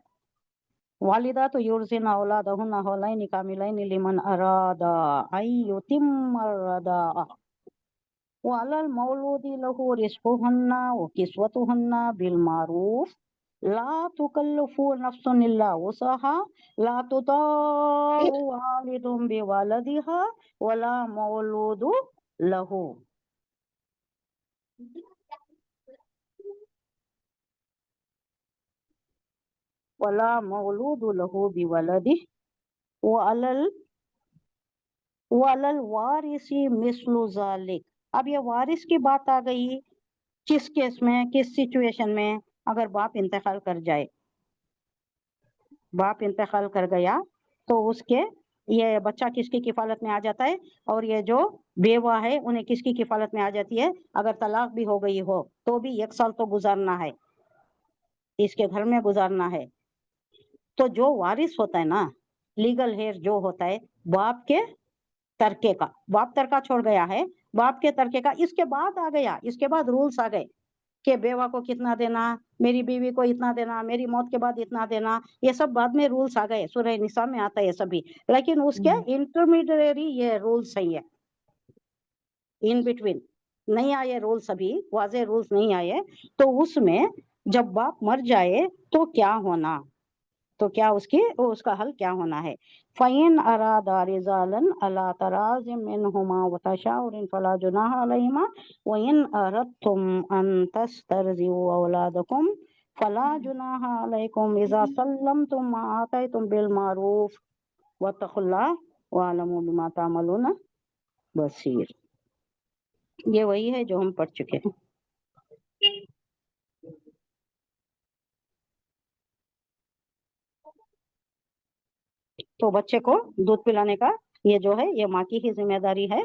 والدات یرضعن اولادہن حولین کاملین لمن اراد ان یتم الرضاعہ وعلی المولود لہ رزقہن وکسوتہن بالمعروف لا تکلف نفس الا وسعها لا تضار والد بولدها ولا مولود لہ. ولا مولود لہ بولدہ وعلی الوارث مثل ذلک. اب یہ وارث کی بات آ گئی، کس کیس میں، کس سچویشن میں؟ اگر باپ انتقال کر جائے، باپ انتقال کر گیا تو اس کے یہ بچہ کس کی کفالت میں آ جاتا ہے، اور یہ جو بیوہ ہے انہیں کس کی کفالت میں آ جاتی ہے؟ اگر طلاق بھی ہو گئی ہو تو بھی 1 سال تو گزارنا ہے، اس کے گھر میں گزارنا ہے. تو جو وارث ہوتا ہے نا، لیگل ہیئر جو ہوتا ہے باپ کے ترکے کا، باپ ترکہ چھوڑ گیا ہے، باپ کے ترکے کا اس کے بعد آ گیا، اس کے بعد رولز آ گئے کہ بیوہ کو کتنا دینا، میری بیوی کو اتنا دینا، میری موت کے بعد اتنا دینا، یہ سب بعد میں رولز آ گئے، سورہ نساء میں آتا ہے سبھی. لیکن اس کے انٹرمیڈیری یہ رولز ہیں، یہ ان بٹوین نہیں آئے رولز، ابھی واضح رولز نہیں آئے. تو اس میں جب باپ مر جائے تو کیا ہونا، تو کیا اس کا حل کیا ہونا ہے؟ فَإِنْ أَرَادَا رِجَالًا عَلَىٰ تَرَاضٍ مِّنْهُمَا وَتَشَاوُرٍ فَلَا جُنَاحَ عَلَيْهِمَا. وَإِنْ أَرَدتُّمْ أَن تَسْتَرْضِعُوا أَوْلَادَكُمْ فَلَا جُنَاحَ عَلَيْكُمْ إِذَا سَلَّمْتُم مَّا آتَيْتُم بِالْمَعْرُوفِ وَاتَّقُوا اللَّهَ وَاعْلَمُوا بِمَا تَعْمَلُونَ بَصِيرٌ. یہ وہی ہے جو ہم پڑھ چکے ہیں. تو بچے کو دودھ پلانے کا یہ جو ہے یہ ماں کی ہی ذمہ داری ہے.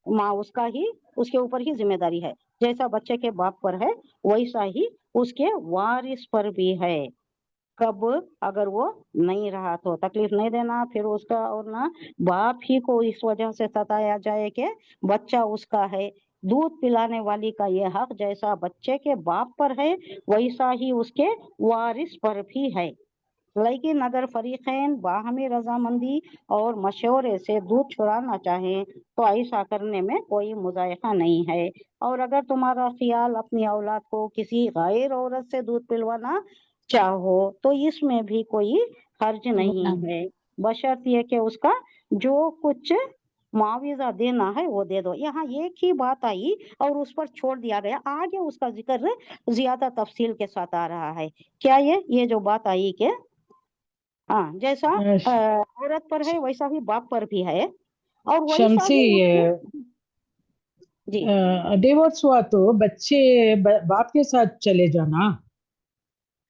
माँ उसका ही उसके ऊपर ही जिम्मेदारी है। जैसा बच्चे के बाप पर है वैसा ही उसके वारिस पर भी है। कब अगर वो नहीं रहा तो तकलीफ नहीं देना फिर उसका, और ना बाप ही को इस वजह से सताया जाए कि बच्चा उसका है। दूध पिलाने वाली का ये हक जैसा बच्चे के बाप पर है वैसा ही उसके वारिस पर भी है। लेकिन अगर फरीकैन बाहमी रजामंदी और मशवरे से दूध छुड़ाना चाहें तो ऐसा करने में कोई मुज़ायका नहीं है। और अगर तुम्हारा ख्याल अपनी औलाद को किसी गैर औरत से दूध पिलवाना चाहो तो इसमें भी कोई हर्ज नहीं है, बशर्ते कि उसका जो कुछ मुआवजा देना है वो दे दो। यहाँ एक ही बात आई और उस पर छोड़ दिया गया, आगे उसका जिक्र ज्यादा तफसील के साथ आ रहा है। क्या ये जो बात आई कि हाँ जैसा औरत पर है वैसा ही बाप पर भी है, और वैसा शम्सी ही जी डिवोर्स हुआ तो बच्चे बाप के साथ चले जाना।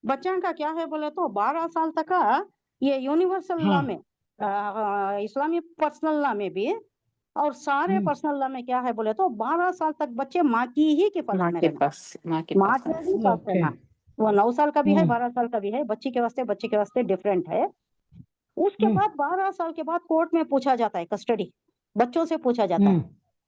बच्चा का क्या है बोले तो 12 साल तक का ये यूनिवर्सल लॉ हाँ। में इस्लामी पर्सनल लॉ में भी और सारे पर्सनल लॉ में क्या है बोले तो 12 साल तक बच्चे माँ की ही किफायत माँ में के रहना, पास माँ के माँ पास के है। ही पास ओके। रहना। वो 9 साल का भी है 12 साल का भी है, बच्चे के वास्ते डिफरेंट है। उसके बाद 12 साल के बाद कोर्ट में पूछा जाता है, कस्टडी बच्चों से पूछा जाता है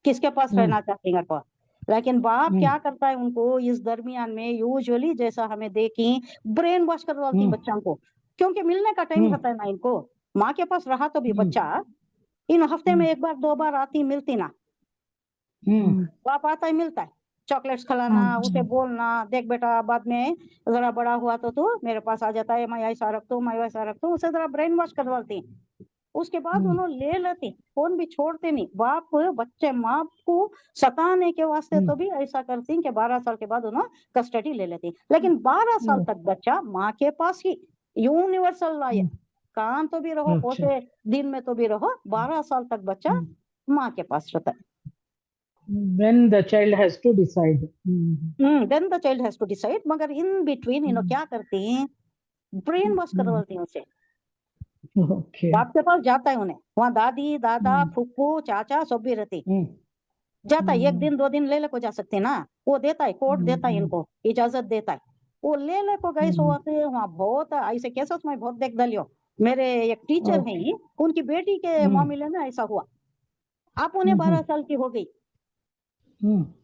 किसके पास रहना चाहते हैं पर। लेकिन बाप क्या करता है उनको इस दरमियान में यूजुअली जैसा हमें देखी ब्रेन वॉश करवाती बच्चों को, क्योंकि मिलने का टाइम रहता है ना इनको। माँ के पास रहा तो भी बच्चा इन हफ्ते में 1 बार 2 बार आती मिलती ना, बाप आता है मिलता है, चॉकलेट्स खिलाना, उसे बोलना देख बेटा बाद में जरा बड़ा हुआ तो तू मेरे पास आ जाता है, मैं ऐसा रखता हूँ मैं वैसा रखता हूँ, उसे जरा ब्रेन वॉश करवाती। उसके बाद उन्होंने ले लेती, फोन भी छोड़ते नहीं। बाप बच्चे माँ को सताने के वास्ते तो भी ऐसा करती कि 12 साल के बाद उन्होंने कस्टडी ले लेती। लेकिन 12 साल तक बच्चा माँ के पास ही, यूनिवर्सल लॉ है, काम तो भी रहो पोते दिन में तो भी रहो, 12 साल तक बच्चा माँ के पास रहता है। When the child has to decide. Then the child has to decide, मगर in between क्या करती हैं ब्रेन वॉश करवाती हैं उसे। Okay. बाप के पास जाता है उन्हें, वहाँ दादी दादा फूफू चाचा सब भी रहती, जाता है 1 दिन 2 दिन ले को जा सकते ना, वो देता है कोर्ट देता है इनको इजाजत देता है, वो ले को गए सो आते हैं। वहाँ बहुत ऐसे केसेस में बहुत देख डालियो, मेरे एक टीचर हैं ही, उनकी बेटी के मामले में ऐसा हुआ। अब उन्हें 12 साल की हो गई,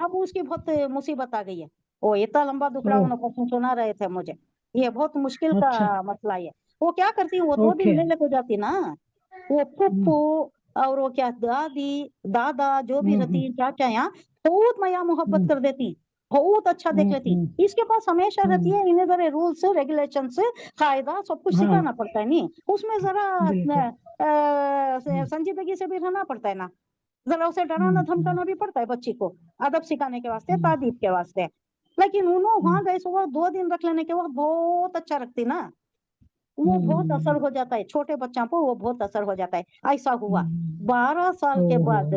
अब उसकी बहुत मुसीबत आ गई है। वो इतना लंबा दुखड़ा उन्होंने सुना रहे थे मुझे, ये बहुत मुश्किल का मसला है। वो क्या करती है, वो 2 दिन लेने को जाती ना, वो फुफ्फू और वो क्या दादी दादा जो भी रहती चाचा यहाँ बहुत माया मोहब्बत कर देती, बहुत अच्छा देख लेती। इसके पास हमेशा रहती है, इन्हें जरा रूल्स रेगुलेशन से कायदा सब कुछ सिखाना पड़ता है नहीं, उसमें जरा संजीदगी से भी रहना पड़ता है ना, जरा उसे डराना धमकाना भी पड़ता है बच्ची को, अदब सिखाने के वास्ते तादीब के वास्ते। लेकिन उन्होंने वहां गए सो 2 दिन रख लेने के बाद बहुत अच्छा रखती ना, वो बहुत असर हो जाता है छोटे बच्चों को, वो बहुत असर हो जाता है। ऐसा हुआ 12 साल के बाद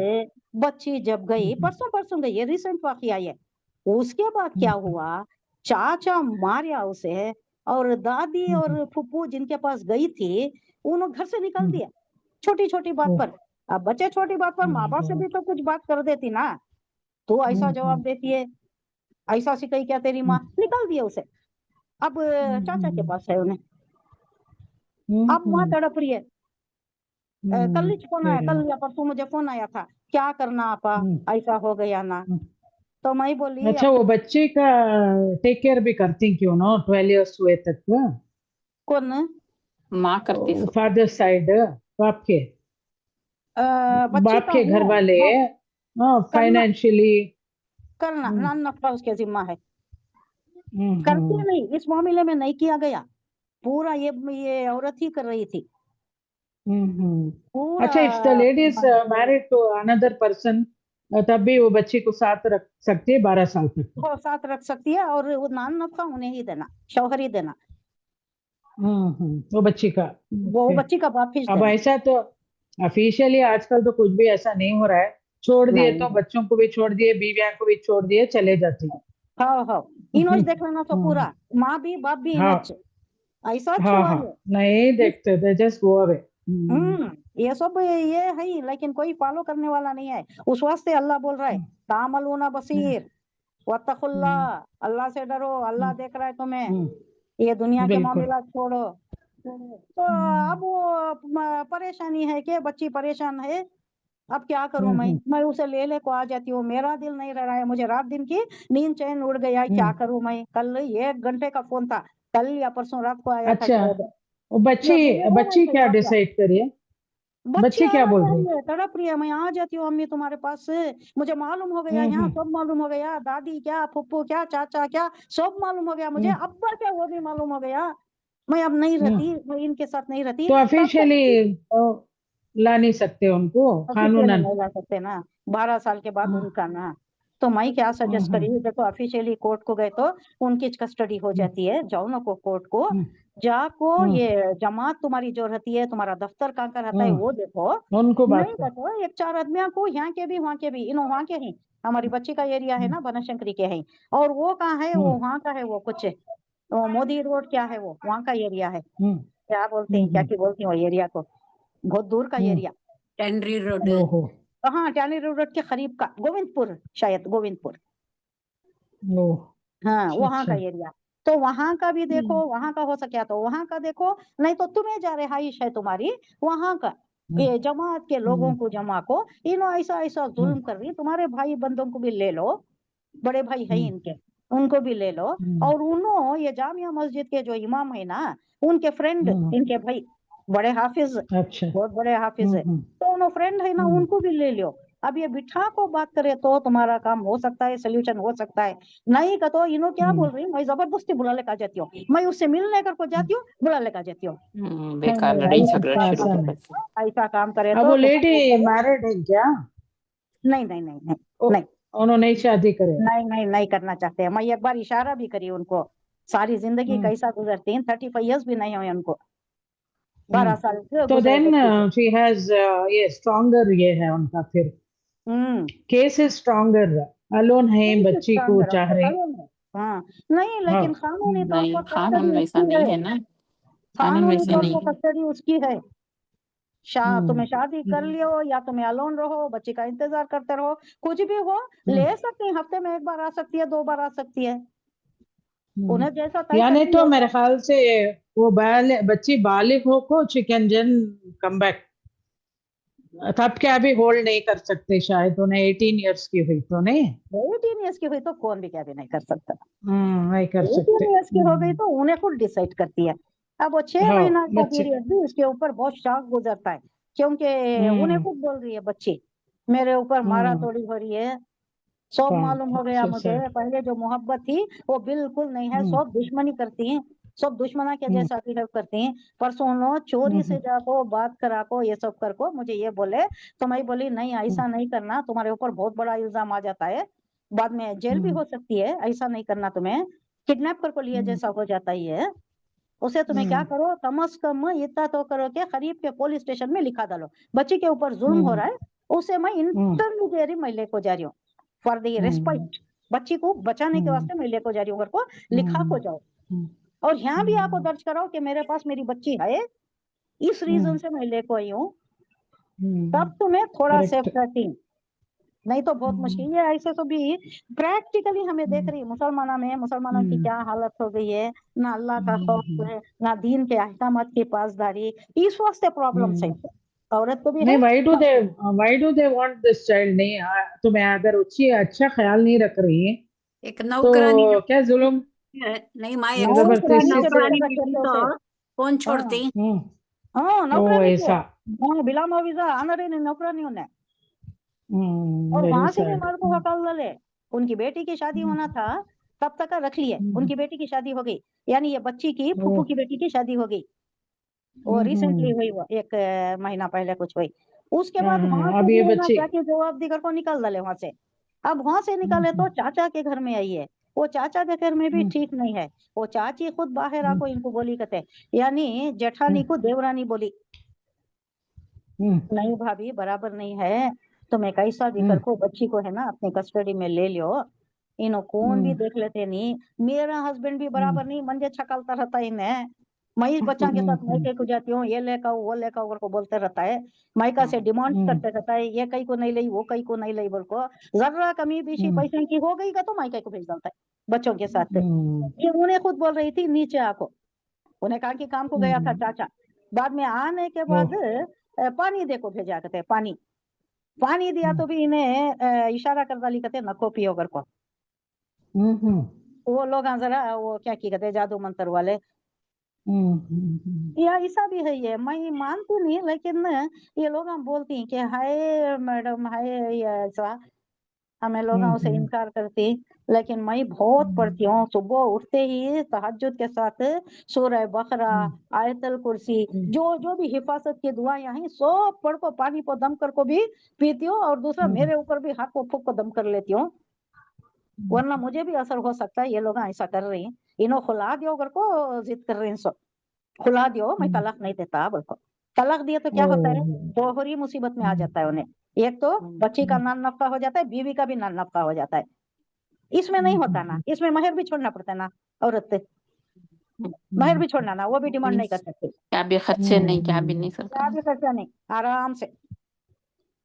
बच्ची जब गई, परसों गई, ये रिसेंट वाकया है। उसके बाद क्या हुआ, चाचा मारिया उसे, और दादी और फुप्पू जिनके पास गई थी उन्होंने घर से निकाल दिया छोटी बात पर। अब बच्चे छोटी बात पर माँ बाप से भी तो कुछ बात कर देती ना, तो ऐसा जवाब देती है, ऐसा सिखाई क्या तेरी माँ, निकाल दिया उसे। अब चाचा के पास है उन्हें, अब वहां तड़प रही है। कल ही फोन आया, कल या परसों मुझे फोन आया था, क्या करना आपा ऐसा हो गया ना, तो मैं बोली अच्छा वो बच्चे का टेक केयर भी करती क्यों ना 12 इयर्स हुए तक? कौन माँ करती सो। फादर साइड बाप के बच्ची बाप के घर वाले फाइनेंशियली करना नान नफा उसके जिम्मा है, करती नहीं, इस मामले में नहीं किया गया, पूरा ये औरत ही कर रही थी पूरा। अच्छा if the lady is married to another person तब भी वो बच्ची को साथ रख सकती है 12 साल तक? वो साथ रख सकती है, और वो नान नफा उन्हें ही देना, शौहर ही देना, वो बच्ची का, वो बच्ची का बाप ही अब देना। ऐसा तो ऑफिशियली आजकल तो कुछ भी ऐसा नहीं हो रहा है, छोड़ दिए तो बच्चों को भी छोड़ दिए, बीवियां को भी छोड़ दिए, चले जाते हैं। हाँ इनोज देख लेना तो पूरा माँ भी बाप भी इनोज ऐसा हाँ छुआ हाँ है। नहीं देखते थे, जस्ट गो अवे। ये सब ये है ही, लेकिन कोई फॉलो करने वाला नहीं है। उस वास्ते अल्लाह बोल रहा है तामलूना बसीर वत्तकुल्लाह, अल्लाह से डरो, अल्लाह देख रहा है तुम्हें, ये दुनिया के बिल्कुल। मामला छोड़ो। तो अब वो परेशानी है कि बच्ची परेशान है, अब क्या करूं मैं उसे ले को आ जाती हूँ, मेरा दिल नहीं रह रहा है, मुझे रात दिन की नींद चैन उड़ गया है, क्या करूं मैं। कल 1 घंटे का फोन था, कल या परसों रात को आया था अच्छा, शायद। वो बच्ची क्या डिसाइड करिए, बच्ची क्या आना बोल चाह रही रही है, तड़प रही है, मैं आ जाती हूँ अम्मी तुम्हारे पास से, मुझे मालूम हो गया, यहाँ सब मालूम हो गया, दादी क्या, फुप्पू क्या, चाचा क्या, सब मालूम हो गया मुझे, अब्बा क्या वो भी मालूम हो गया, मैं अब नहीं रहती, मैं इनके साथ नहीं रहती। तो ऑफिशियली ला नहीं सकते उनको कानूनन? नहीं ला सकते ना, 12 साल के बाद उनका ना। तो मैं क्या सजेस्ट करी, देखो ऑफिशियली कोर्ट को गए तो उनकी कस्टडी हो जाती है, जाओ ना को कोर्ट को जाको, ये जमात तुम्हारी जो रहती है, तुम्हारा दफ्तर कहाँ का रहता है वो देखो, उनको बात नहीं कर। देखो 1-4 आदमियों को, यहाँ के भी वहाँ के भी, इन्हों वहाँ के हैं, हमारी बच्ची का एरिया है ना बनशंकरी के है, और वो कहाँ है, वो वहाँ का है, वो कुछ वो मोदी रोड क्या है, वो वहाँ का एरिया है, क्या बोलते हैं, क्या बोलती हैं वो एरिया को, बहुत दूर का एरिया। Tannery road. ओहो, हाँ टैनी रोड के करीब का, गोविंदपुर, शायद गोविंदपुर, ओह, हाँ अच्छा वहाँ का अच्छा। एरिया। तो वहाँ का भी देखो, वहाँ का हो सके तो वहाँ का देखो, नहीं तो तुम्हें जा रिहाइश है तुम्हारी वहाँ का, ये जमात के लोगों को जमा को, इन्हों ऐसा ऐसा जुल्म कर रही, तुम्हारे भाई बंदों को भी ले लो, बड़े भाई है इनके, उनको भी ले लो, और उन्हों ये जामिया मस्जिद के जो इमाम है ना, उनके फ्रेंड, इनके भाई बड़े हाफिज, अच्छा। बहुत बड़े हाफिज है, तो उन्हों फ्रेंड है ना, उनको भी ले लो। अब ये बिठा को बात करे तो तुम्हारा काम हो सकता है, सोल्यूशन हो सकता है, नहीं का तो इन्हों क्या बोल रही, मैं जबरदस्ती बुला लेकर जाती हूँ, मैं उससे मिलने कर को जाती हूँ, बुला लेकर जाती हूँ, बेकार नहीं, लड़ाई नहीं, झगड़ा इतना शुरू आसान कर है। देते हैं। ऐसा काम करे अब तो वो तुम्हारे लेडी ऊपर- मैरिड है क्या? नहीं नहीं नहीं नहीं नहीं उन्होंने नई शादी करे? नहीं नहीं नहीं करना चाहते हैं। मैं एक बार इशारा भी करी उनको, सारी जिंदगी कैसा गुजरती है, 35 इयर्स भी नहीं हुए उनको, 12 साल से तो गुजरे देन बच्चे को। शी हैज ये स्ट्रॉन्गर ये है उनका, फिर केस इज स्ट्रॉन्गर, अलोन है, बच्ची को चाह रहे। हाँ नहीं, हाँ, लेकिन कानूनी तौर नहीं, पर कानून कस्टडी वैसा उसकी नहीं है, है ना, कानून कानूनी वैसा तौर नहीं पर है। कस्टडी उसकी है। तुम्हें शादी कर लियो या तुम्हें अलोन रहो, बच्ची का इंतजार करते रहो, कुछ भी हो, ले सकती है, हफ्ते में 1 बार आ सकती है, 2 बार आ सकती है, उन्हें जैसा तय यानी करती तो है। मेरे ख्याल से वो बच्ची बालिग हो को चिकन जन कम बैक, तब क्या अभी होल्ड नहीं कर सकते, शायद उन्हें 18 इयर्स की हुई तो नहीं। 18 ईयर्स की हुई तो कौन भी क्या भी नहीं कर सकता, नहीं कर 18 सकते। इयर्स की हो गई तो उन्हें खुद डिसाइड करती है। अब वो 6 हाँ, महीना का बच्चे। पीरियड भी उसके ऊपर बहुत शौक गुजरता है, क्योंकि उन्हें खुद बोल रही है बच्ची, मेरे ऊपर मारा तोड़ी हो रही है, सब मालूम हो गया मुझे, पहले जो मोहब्बत थी वो बिल्कुल नहीं है, सब दुश्मनी करती हैं, सब दुश्मना के जैसा बिहेव करती हैं। परसों उन्होंने चोरी से जाको बात करा को ये सब कर को मुझे ये बोले, तो मैं बोली नहीं ऐसा नहीं करना, तुम्हारे ऊपर बहुत बड़ा इल्जाम आ जाता है, बाद में जेल भी हो सकती है, ऐसा नहीं करना, तुम्हें किडनैप कर को लिया जैसा हो जाता ही है, उसे तुम्हें क्या करो, कम से कम इतना तो करो कि करीब के पुलिस स्टेशन में लिखा डालो, बच्ची के ऊपर जुल्म हो रहा है, उसे मैं इंटरमीडिएरी मैं लेको जा रही हूँ, फॉर द रिस्पेक्ट, बच्ची को बचाने के वास्ते मैं लेको जा रही हूँ, घर को लिखा को जाओ, और यहाँ भी आपको दर्ज कराओ कि मेरे पास मेरी बच्ची है, इस रीजन से मैं लेको आई हूँ, तब तुम्हें थोड़ा सेफ रहती, नहीं तो बहुत मुश्किल है। ऐसे तो भी प्रैक्टिकली हमें देख रही है मुसलमानों की क्या हालत हो गई है, ना अल्लाह का खौफ है, ना दीन के अहकामात की पासदारी, इस वास्ते प्रॉब्लम है, औरत को भी नहीं, है। why do they want this child? नहीं, तुम्हें अगर उसकी अच्छा ख्याल नहीं रख रही है एक नौकरानी तो क्या जुल्म नहीं माँ, एक जबरदस्ती से नौकरानी से मिली तो कौन छोड़ती? हाँ ओ नौकरानी को, ऐसा। हाँ बिलामा वीजा आना रही नौकरानियों ने, और वेरी वहां से भी सैड। मर्द को हकाल ले, उनकी बेटी की शादी होना था तब तक रख लिए, उनकी बेटी की शादी हो गई, यानी ये बच्ची की फूफू की बेटी की शादी हो गई, वो रिसेंटली हुई, वो 1 महीना पहले कुछ हुई, उसके बाद वहां से अब भी ये है ना बच्ची जाके जवाब देकर को निकाल डाले वहां से। अब वहां से निकाले तो चाचा के घर में आई है, वो चाचा के घर में भी ठीक नहीं है, वो चाची खुद बाहर आको इनको बोली कहते, यानी जेठानी को देवरानी बोली, नहीं भाभी बराबर नहीं है, तुम्हें कैसा भी कर को बच्ची को है ना अपने कस्टडी में ले लियो, इन्हों कौन भी देख लेते नहीं, मेरा हस्बैंड भी बराबर नहीं, मंजे छकलता रहता इन्हें, मैं इस बच्चा के साथ मायके को जाती हूँ, ये लेकर आओ, वो लेकर आओ बोल को बोलते रहता है, मायका से डिमांड करते रहता है, ये कहीं को नहीं ली, वो कहीं को नहीं ली बोल को, जरा कमी बेशी पैसे की हो गई का तो मायके को भेज डालता है बच्चों के साथ। ये उन्हें खुद बोल रही थी, नीचे आको, उन्हें कहा कि काम को गया था चाचा, बाद में आने के बाद पानी देखो भेजा कहते पानी, पानी दिया तो भी इन्हें इशारा कर डाली कहते नको पियो कर को। वो लोग जरा वो क्या की कहते जादू मंत्र वाले, या ऐसा भी है। ये मैं मानती नहीं, लेकिन ये लोग हम बोलती हैं कि हाय मैडम, हाय ये ऐसा, हमें लोग उसे इनकार करती, लेकिन मैं बहुत पढ़ती हूँ। सुबह उठते ही तहज्जुद के साथ सूरह बकरा, आयतल कुर्सी, जो भी हिफाजत की दुआएं हैं सब पढ़ को पानी को दम कर को भी पीती हूँ, और दूसरा मेरे ऊपर भी हाथ को फूक को दम कर लेती हूँ, वरना मुझे भी असर हो सकता है। ये लोग ऐसा कर रही हैं, इन्हों खुला दियो घर को जिद कर रही हैं, सब खुला दियो, मैं तलाक नहीं देता बोलो। तलाक दिए तो क्या होता है, दोहरी मुसीबत में आ जाता है उन्हें, एक तो बच्ची का नान नफका हो जाता है, बीवी का भी नान नफका हो जाता है। इसमें नहीं होता ना, इसमें महर भी छोड़ना पड़ता है ना, औरत से महर भी छोड़ना ना, वो भी डिमांड नहीं कर सकती, क्या भी खर्चे नहीं, क्या भी नहीं क्या सरकार। भी खर्चा नहीं, आराम से।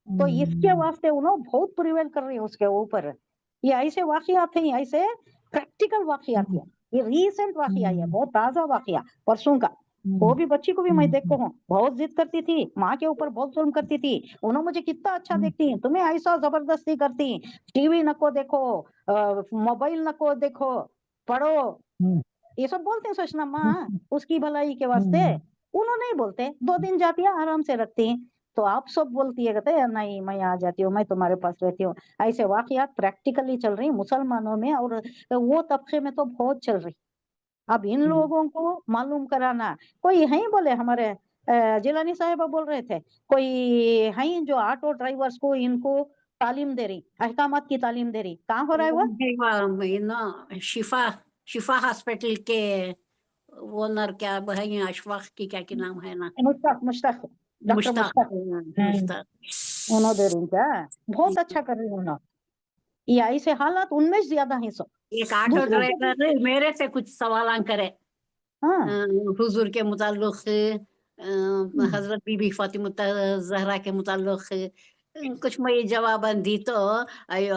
तो इसके वास्ते उन्होंने बहुत प्रिवेल कर रही है उसके ऊपर। ये ऐसे वाकयात हैं, ऐसे प्रैक्टिकल वाकयात है, ये रीसेंट वाकया है, बहुत ताजा वाकया परसों का। वो भी बच्ची को भी मैं देखता हूँ, बहुत जिद करती थी, माँ के ऊपर बहुत जुल्म करती थी, उन्होंने मुझे कितना अच्छा देखती हैं, तुम्हें ऐसा जबरदस्ती करती, टीवी नको देखो, मोबाइल नको देखो, पढ़ो, ये सब बोलते हैं सोचना माँ उसकी भलाई के वास्ते। उन्होंने नहीं बोलते, 2 दिन जाती है आराम से रखती हैं, तो आप सब बोलती है कहते हैं नहीं मैं आ जाती हूँ, मैं तुम्हारे पास रहती हूँ। ऐसे वाकयात प्रैक्टिकली चल रही मुसलमानों में, और वो तबके में तो बहुत चल रही। अब इन लोगों को मालूम कराना, कोई है ही बोले हमारे जिलानी साहिबा बोल रहे थे, कोई है जो ऑटो ड्राइवर्स को इनको तालीम दे रही, अहकामात की तालीम दे रही, कहाँ हो रहा है वो? ना शिफा हॉस्पिटल के ओनर क्या है, अशफाक की क्या की नाम है ना, मुश्ताक डॉक्टर मुश्ताक मुश्ताक उन्होंने दे रही क्या, बहुत अच्छा कर रही उन्होंने। ये ऐसे हालात उनमें ज्यादा है सब। एक ऑटो ड्राइवर मेरे से कुछ सवाल करे हाँ हुजूर के मुताल्लिक, हजरत बीबी फातिमा जहरा के मुताल्लिक, कुछ मैं जवाब दी तो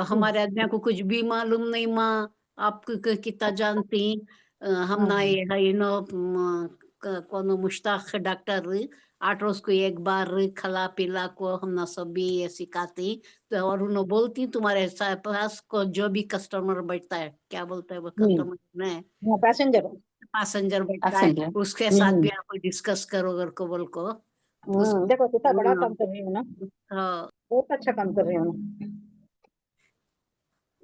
हमारे आदमी को कुछ भी मालूम नहीं माँ, आप कितना जानती, हम ना ये है नो कोनो मुश्ताक डॉक्टर आटोस को एक बार खला पिला को हम ना सब भी ये सिखाती, तो और उन्होंने बोलती तुम्हारे पास को जो भी कस्टमर बैठता है, क्या बोलता है वो कस्टमर में, पैसेंजर पैसेंजर बैठता है, पैसेंजर उसके साथ भी आप डिस्कस करो अगर को बोल को। देखो कितना बड़ा काम कर रही हूँ ना, हाँ बहुत अच्छा काम कर रही हूँ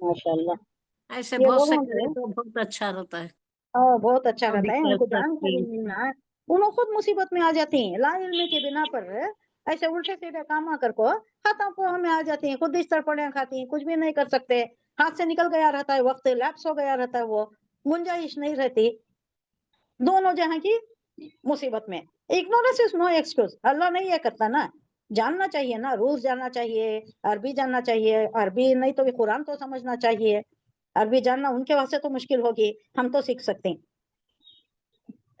माशाल्लाह। ऐसे ये बहुत से लोगों करे को तो बहुत अच्छा रहता है। बहुत अच्छा रहता है, उनको दिक्कत जानकारी नहीं। मिलना, उन्हें खुद मुसीबत में आ जाती हैं ला इल्मी के बिना पर, ऐसे उल्टे सीधे काम आकर को खाता को हमें आ जाती हैं, खुद बिस्तर पड़े खाती हैं, कुछ भी नहीं कर सकते, हाथ से निकल गया रहता है, वक्त लैप्स हो गया रहता है, वो गुंजाइश नहीं रहती, दोनों जहां की मुसीबत में। इग्नोरेंस इज नो एक्सक्यूज, अल्लाह नहीं ये करता ना, जानना चाहिए ना, रूल्स जानना चाहिए, अरबी जानना चाहिए, अरबी नहीं तो भी कुरान तो समझना चाहिए, अरबी जानना उनके वास्ते तो मुश्किल होगी, हम तो सीख सकते हैं।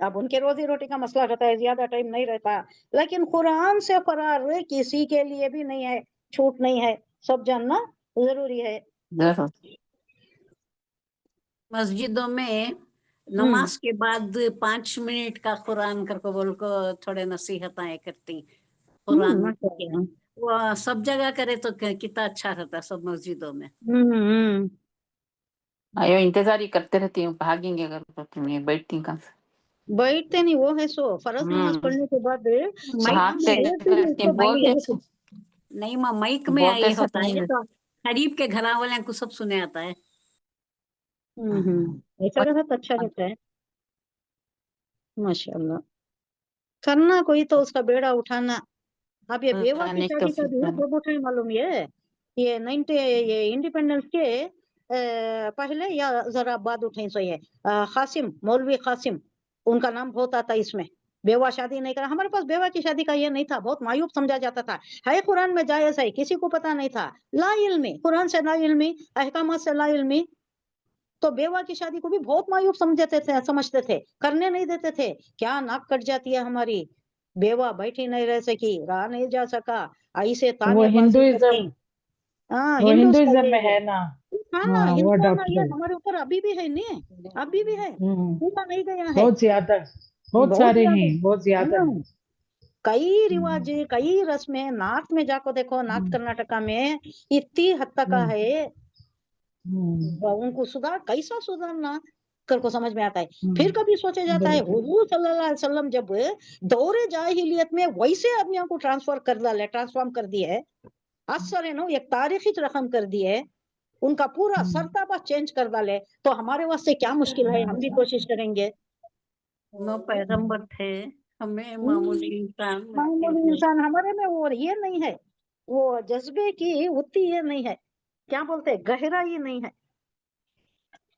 अब उनके रोजी रोटी का मसला रहता है, ज्यादा टाइम नहीं रहता, लेकिन कुरान से फरार किसी के लिए भी नहीं है, छूट नहीं है, सब जानना जरूरी है। जरूर। मस्जिदों में नमाज के बाद 5 मिनट का कुरान करके बोल को थोड़े नसीहताएं करती कुरान माशाल्लाह। वो सब जगह करे तो कितना अच्छा रहता सब मस्जिदों में। आयो इंतजार ही करते रहती हूँ, भागेंगे अगर तुम ये बैठती कहाँ से। बैठते नहीं, वो है सो फर्ज नमाज पढ़ने के बाद भागते रहती हैं, बोलते हैं। नहीं माँ माइक में बोलते ये सब होता है नहीं तो करीब के घर वाले को सब सुने आता है। ऐसा रहा तो अच्छा रहता है माशाल्लाह। करना कोई तो उसका बेड़ा उठाना। अब ये बेवा की उठाने की शादी का तौफीक भी देना। कब उठाए मालूम, ये 90 ये इंडिपेंडेंस के पहले या जरा बाद उठाई सो, ये कासिम, मौलवी कासिम, उनका नाम बहुत आता इसमें। बेवा शादी नहीं करा, हमारे पास बेवा की शादी का ये नहीं था, बहुत मायूब समझा जाता था, है कुरान में जायज है, किसी को पता नहीं था, ला इल्मी, कुरान से ला इल्मी, अहकामात से ला इल्मी, तो बेवा की शादी को भी बहुत मायूब समझते थे, करने नहीं देते थे। क्या नाक कट जाती है हमारी, बेवा बैठी नहीं रह सकी, रहा नहीं जा सका, ऐसे वो ताने बाजी हिंदुइज्म करके। हाँ, वो हिंदूज का हिंदुइज्म ये में है। है ना। हाँ ना, हाँ, वो हिंदुओं का अडॉप्ट ये है। हमारे ऊपर अभी भी है नहीं, अभी भी है, पूरा नहीं गया है, बहुत ज्यादा, बहुत बहुत सारे ज्यादा। हैं, बहुत ज्यादा हाँ, है। कई रिवाज, कई रस्में, नॉर्थ में जाको देखो, नॉर्थ कर्नाटका में इतनी हद तक का है, उनको सुधार, कैसा सुधारना कर को समझ में आता है। फिर कभी सोचा जाता है हुजूर सल्लल्लाहु अलैहि वसल्लम जब दौरे जाहिलियत में वैसे आदमियों को ट्रांसफॉर्म कर दिए है, असर है नो, एक तारीखी रकम कर दी है, उनका पूरा सरताबा चेंज कर डाले, तो हमारे वास्ते क्या मुश्किल है, हम भी कोशिश करेंगे। वो पैगंबर थे, हमें मामूली इंसान मामूली इंसान, हमारे में वो ये नहीं है, वो जज्बे की उतनी ये नहीं है, क्या बोलते हैं, गहराई नहीं है।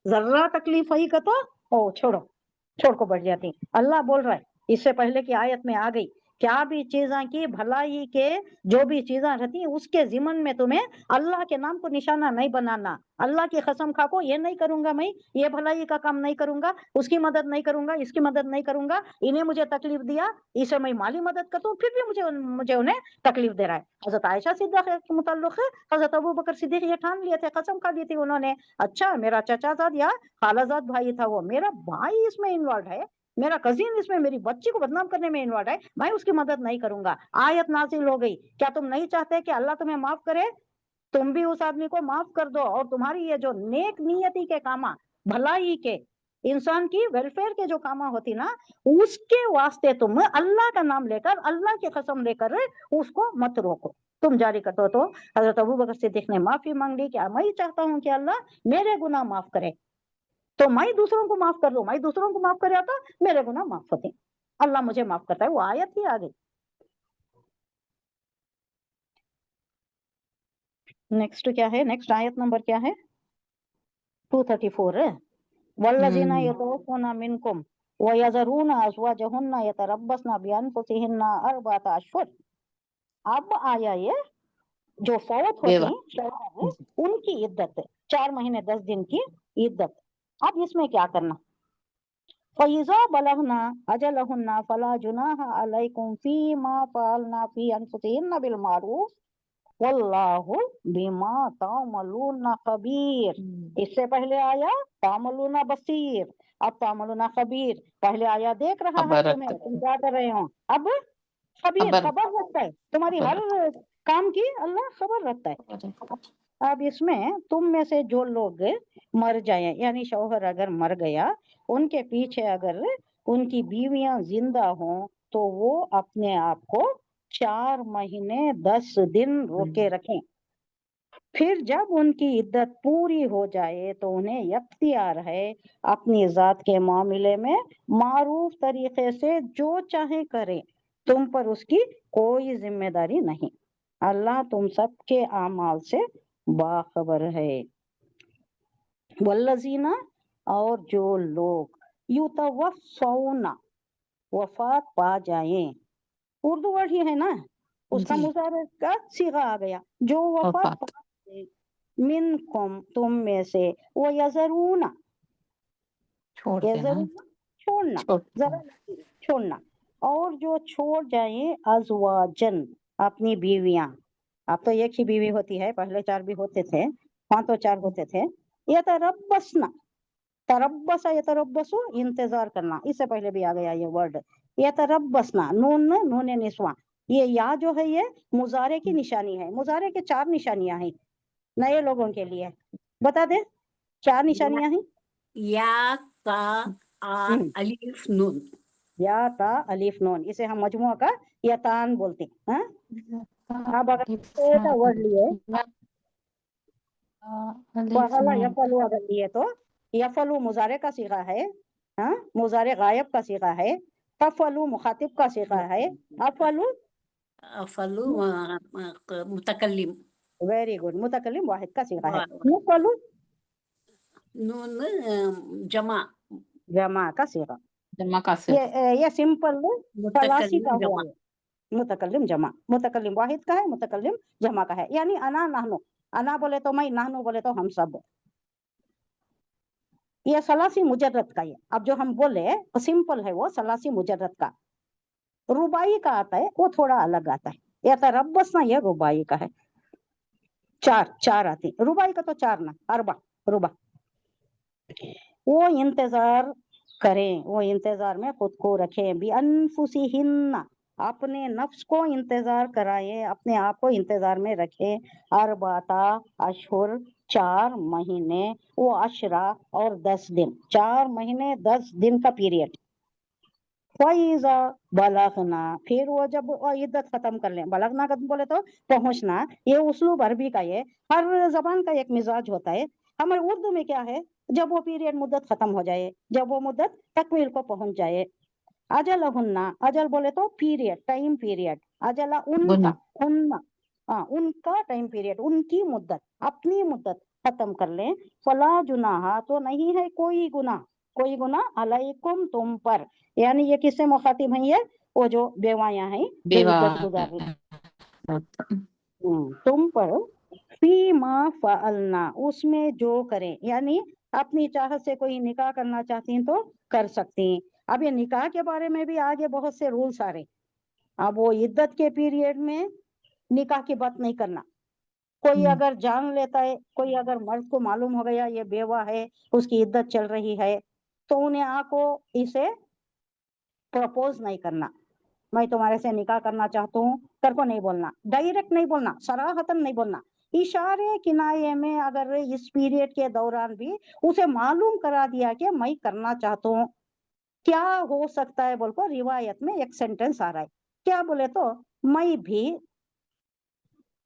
जर्रा तकलीफ हुई का तो ओ छोड़ को बढ़ जाती। अल्लाह बोल रहा है, इससे पहले की आयत में आ गई, क्या भी चीजें की भलाई के जो भी चीजें रहती उसके जिमन में तुम्हें अल्लाह के नाम को निशाना नहीं बनाना। अल्लाह की कसम खा को ये नहीं करूंगा, मैं ये भलाई का काम नहीं करूंगा, उसकी मदद नहीं करूंगा, इसकी मदद नहीं करूंगा, इन्हें मुझे तकलीफ दिया, इसे मैं माली मदद करता हूँ, फिर भी मुझे उन्हें तकलीफ दे रहा है। हजरत आयशा सिद्दीक़ा के मुताल्लिक़ हजरत अबू बकर सिद्दीक़ ये ठान लिए थे, कसम खा ली थी उन्होंने, अच्छा मेरा चचाजाद या खालाजाद भाई था, वो मेरा भाई इसमें इन्वॉल्व है, मेरा कजिन इसमें मेरी बच्ची को बदनाम करने में इन्वॉल्व है, मैं उसकी मदद नहीं करूंगा। आयत नाजिल हो गई, क्या तुम नहीं चाहते कि अल्लाह तुम्हें माफ करे, तुम भी उस आदमी को माफ कर दो, और तुम्हारी ये जो नेक नियति के कामा, भलाई के, इंसान की वेलफेयर के जो कामा होती ना, उसके वास्ते तुम अल्लाह का नाम लेकर, अल्लाह की कसम लेकर उसको मत रोको, तुम जारी कर दो। तो हजरत अबू बकर सिद्दीक ने माफी मांग ली कि मैं चाहता हूँ कि अल्लाह मेरे गुनाह माफ करे, तो मैं दूसरों को माफ कर दूं, मैं दूसरों को माफ कर तो मेरे गुनाह माफ होते, अल्लाह मुझे माफ करता है। वो आयत ही आ गई। नेक्स्ट क्या है, नेक्स्ट आयत नंबर क्या है, 234 है। वल्लज़ीना यतवफ़्फ़ूना मिनकुम व यज़रूना अज़वाजहुन्ना यतरब्बसना बिअन्फुसिहिन्ना अर्बअता अशहुर। अब आया ये जो फौत बेवा। होती शौहर, उनकी इद्दत 4 महीने 10 दिन की इद्दत। अब इसमें क्या करना, फ़इज़ा बलगना अजलहुन्ना फला जुनाहा अलैकुम फ़ीमा फ़अलना फ़ी अनफुसिहिन्ना बिल मारूफ वल्लाहु बिमा तामलूना खबीर। इससे पहले आया तामलूना बसीर, अब तामलूना खबीर। पहले आया देख रहा है खबर तुम्हें, रखता तुम क्या कर रहे हो, अब खबीर, खबर खबर रखता है तुम्हारी हर काम की, अल्लाह खबर रखता है। अब इसमें तुम में से जो लोग मर जाए, यानी शौहर अगर मर गया, उनके पीछे अगर उनकी बीवियां जिंदा हों, तो वो अपने आप को 4 महीने 10 दिन रोके रखें। फिर जब उनकी इद्दत पूरी हो जाए तो उन्हें इख्तियार है अपनी जात के मामले में मारूफ तरीके से जो चाहे करें, तुम पर उसकी कोई जिम्मेदारी नहीं। अल्लाह तुम सबके आमाल से बाखबर है। वल्लजीना, और जो लोग युतवफ़्फ़ौना, वफात पा जाएं, उर्दू वर्ड ही है ना, उसका जी। मुजारे का सीगा आ गया, जो वफात वफात। पा जाएं, मिनकुम तुम में से, वो यजरूना, छोड़ देना, यजरूना छोड़ना, छोड़ जरा नहीं, छोड़ना, और जो छोड़ जाए अजवाजन अपनी बीवियां। अब तो एक ही बीवी होती है, पहले 4 भी होते थे, 5 तो 4 होते थे। ये तरब्बसना, तरब्बसा यतरब्बसु इंतजार करना, इससे पहले भी आ गया ये वर्ड, यतरब्बसना, नून निस्वा, ये या जो है ये मुजारे की निशानी है। मुजारे के 4 निशानियां हैं नए लोगों के लिए, बता दे 4 निशानियां हैं। या ता आ अलिफ नून, या ता अलिफ नून, इसे हम मजमुआ का यतान बोलते हैं। हाँ? अब अगर छोटा वर्ड लिए, फअला यफअलु अगर लिए तो यफअलु मुजारे का सीगा है, हाँ, मुजारे गायब का सीगा है, तफअलु मुखातिब का सीगा है, अफअलु अफलू मुतकल्लिम, वेरी गुड, मुतकल्लिम वाहिद का सीगा है, वाह। मुफअलु नून जमा, जमा का सीगा। जमा का सिर्फ ये सिंपल तलाशी का मुतकल्लिम हुआ जमा, है। मुतकल्लिम जमा, मुतकल्लिम वाहिद का है, मुतकल्लिम जमा का है, यानी अना नहनु, अना बोले तो मैं, नहनु बोले तो हम सब। ये सलासी मुजर्रद का है। अब जो हम बोले सिंपल है वो सलासी मुजर्रद का। रुबाई का आता है वो थोड़ा अलग आता है। ये तरब्बस ना ये रुबाई का है। चार आती, रुबाई का तो चार ना, अरबा रुबा। वो इंतजार करें, वो इंतजार में खुद को रखें। भी अनफुसिहिन्ना, अपने नफ्स को इंतजार कराए, अपने आप को इंतजार में रखे। अरबाता अशहुर, 4 महीने, वो अशरा और 10 दिन, 4 महीने 10 दिन का पीरियड। फैज़ा बलगना, फिर वो जब वो इद्दत खत्म कर लें, बलगना का बोले तो पहुंचना, ये उस्लूब अरबी का है, हर जबान का एक मिजाज होता है। हमारे उर्दू में क्या है, जब वो पीरियड मुद्दत खत्म हो जाए, जब वो मुद्दत तकमील को पहुंच जाए। अजल हुन्ना, अजल बोले तो पीरियड, टाइम पीरियड। अजला उनका, गुना उन्ना, उनका टाइम पीरियड, उनकी मुद्दत, अपनी मुद्दत खत्म कर लें। फला जुनाहा, तो नहीं है कोई गुनाह, कोई गुनाह अलैकुम, तुम पर। यानी ये किससे मुखातिब है, ये वो जो बेवायां हैं, जो बेवा इद्दत गुजार रही, तुम पर। फीमा फअलना, उसमें जो करें, यानी अपनी चाहत से कोई निकाह करना चाहती हैं तो कर सकती हैं। अब ये निकाह के बारे में भी आगे बहुत से रूल्स आ रहे। अब वो इद्दत के पीरियड में निकाह की बात नहीं करना। कोई अगर जान लेता है, कोई अगर मर्द को मालूम हो गया ये बेवा है, उसकी इद्दत चल रही है, तो उन्हें आको इसे प्रपोज नहीं करना, मैं तुम्हारे से निकाह करना चाहता हूँ, कर को नहीं बोलना, डायरेक्ट नहीं बोलना, सराहतन नहीं बोलना। इशारे किनारे में अगर इस पीरियड के दौरान भी उसे मालूम करा दिया कि मैं करना चाहता हूँ, क्या हो सकता है बोल को रिवायत में एक सेंटेंस आ रहा है। क्या बोले तो, मैं भी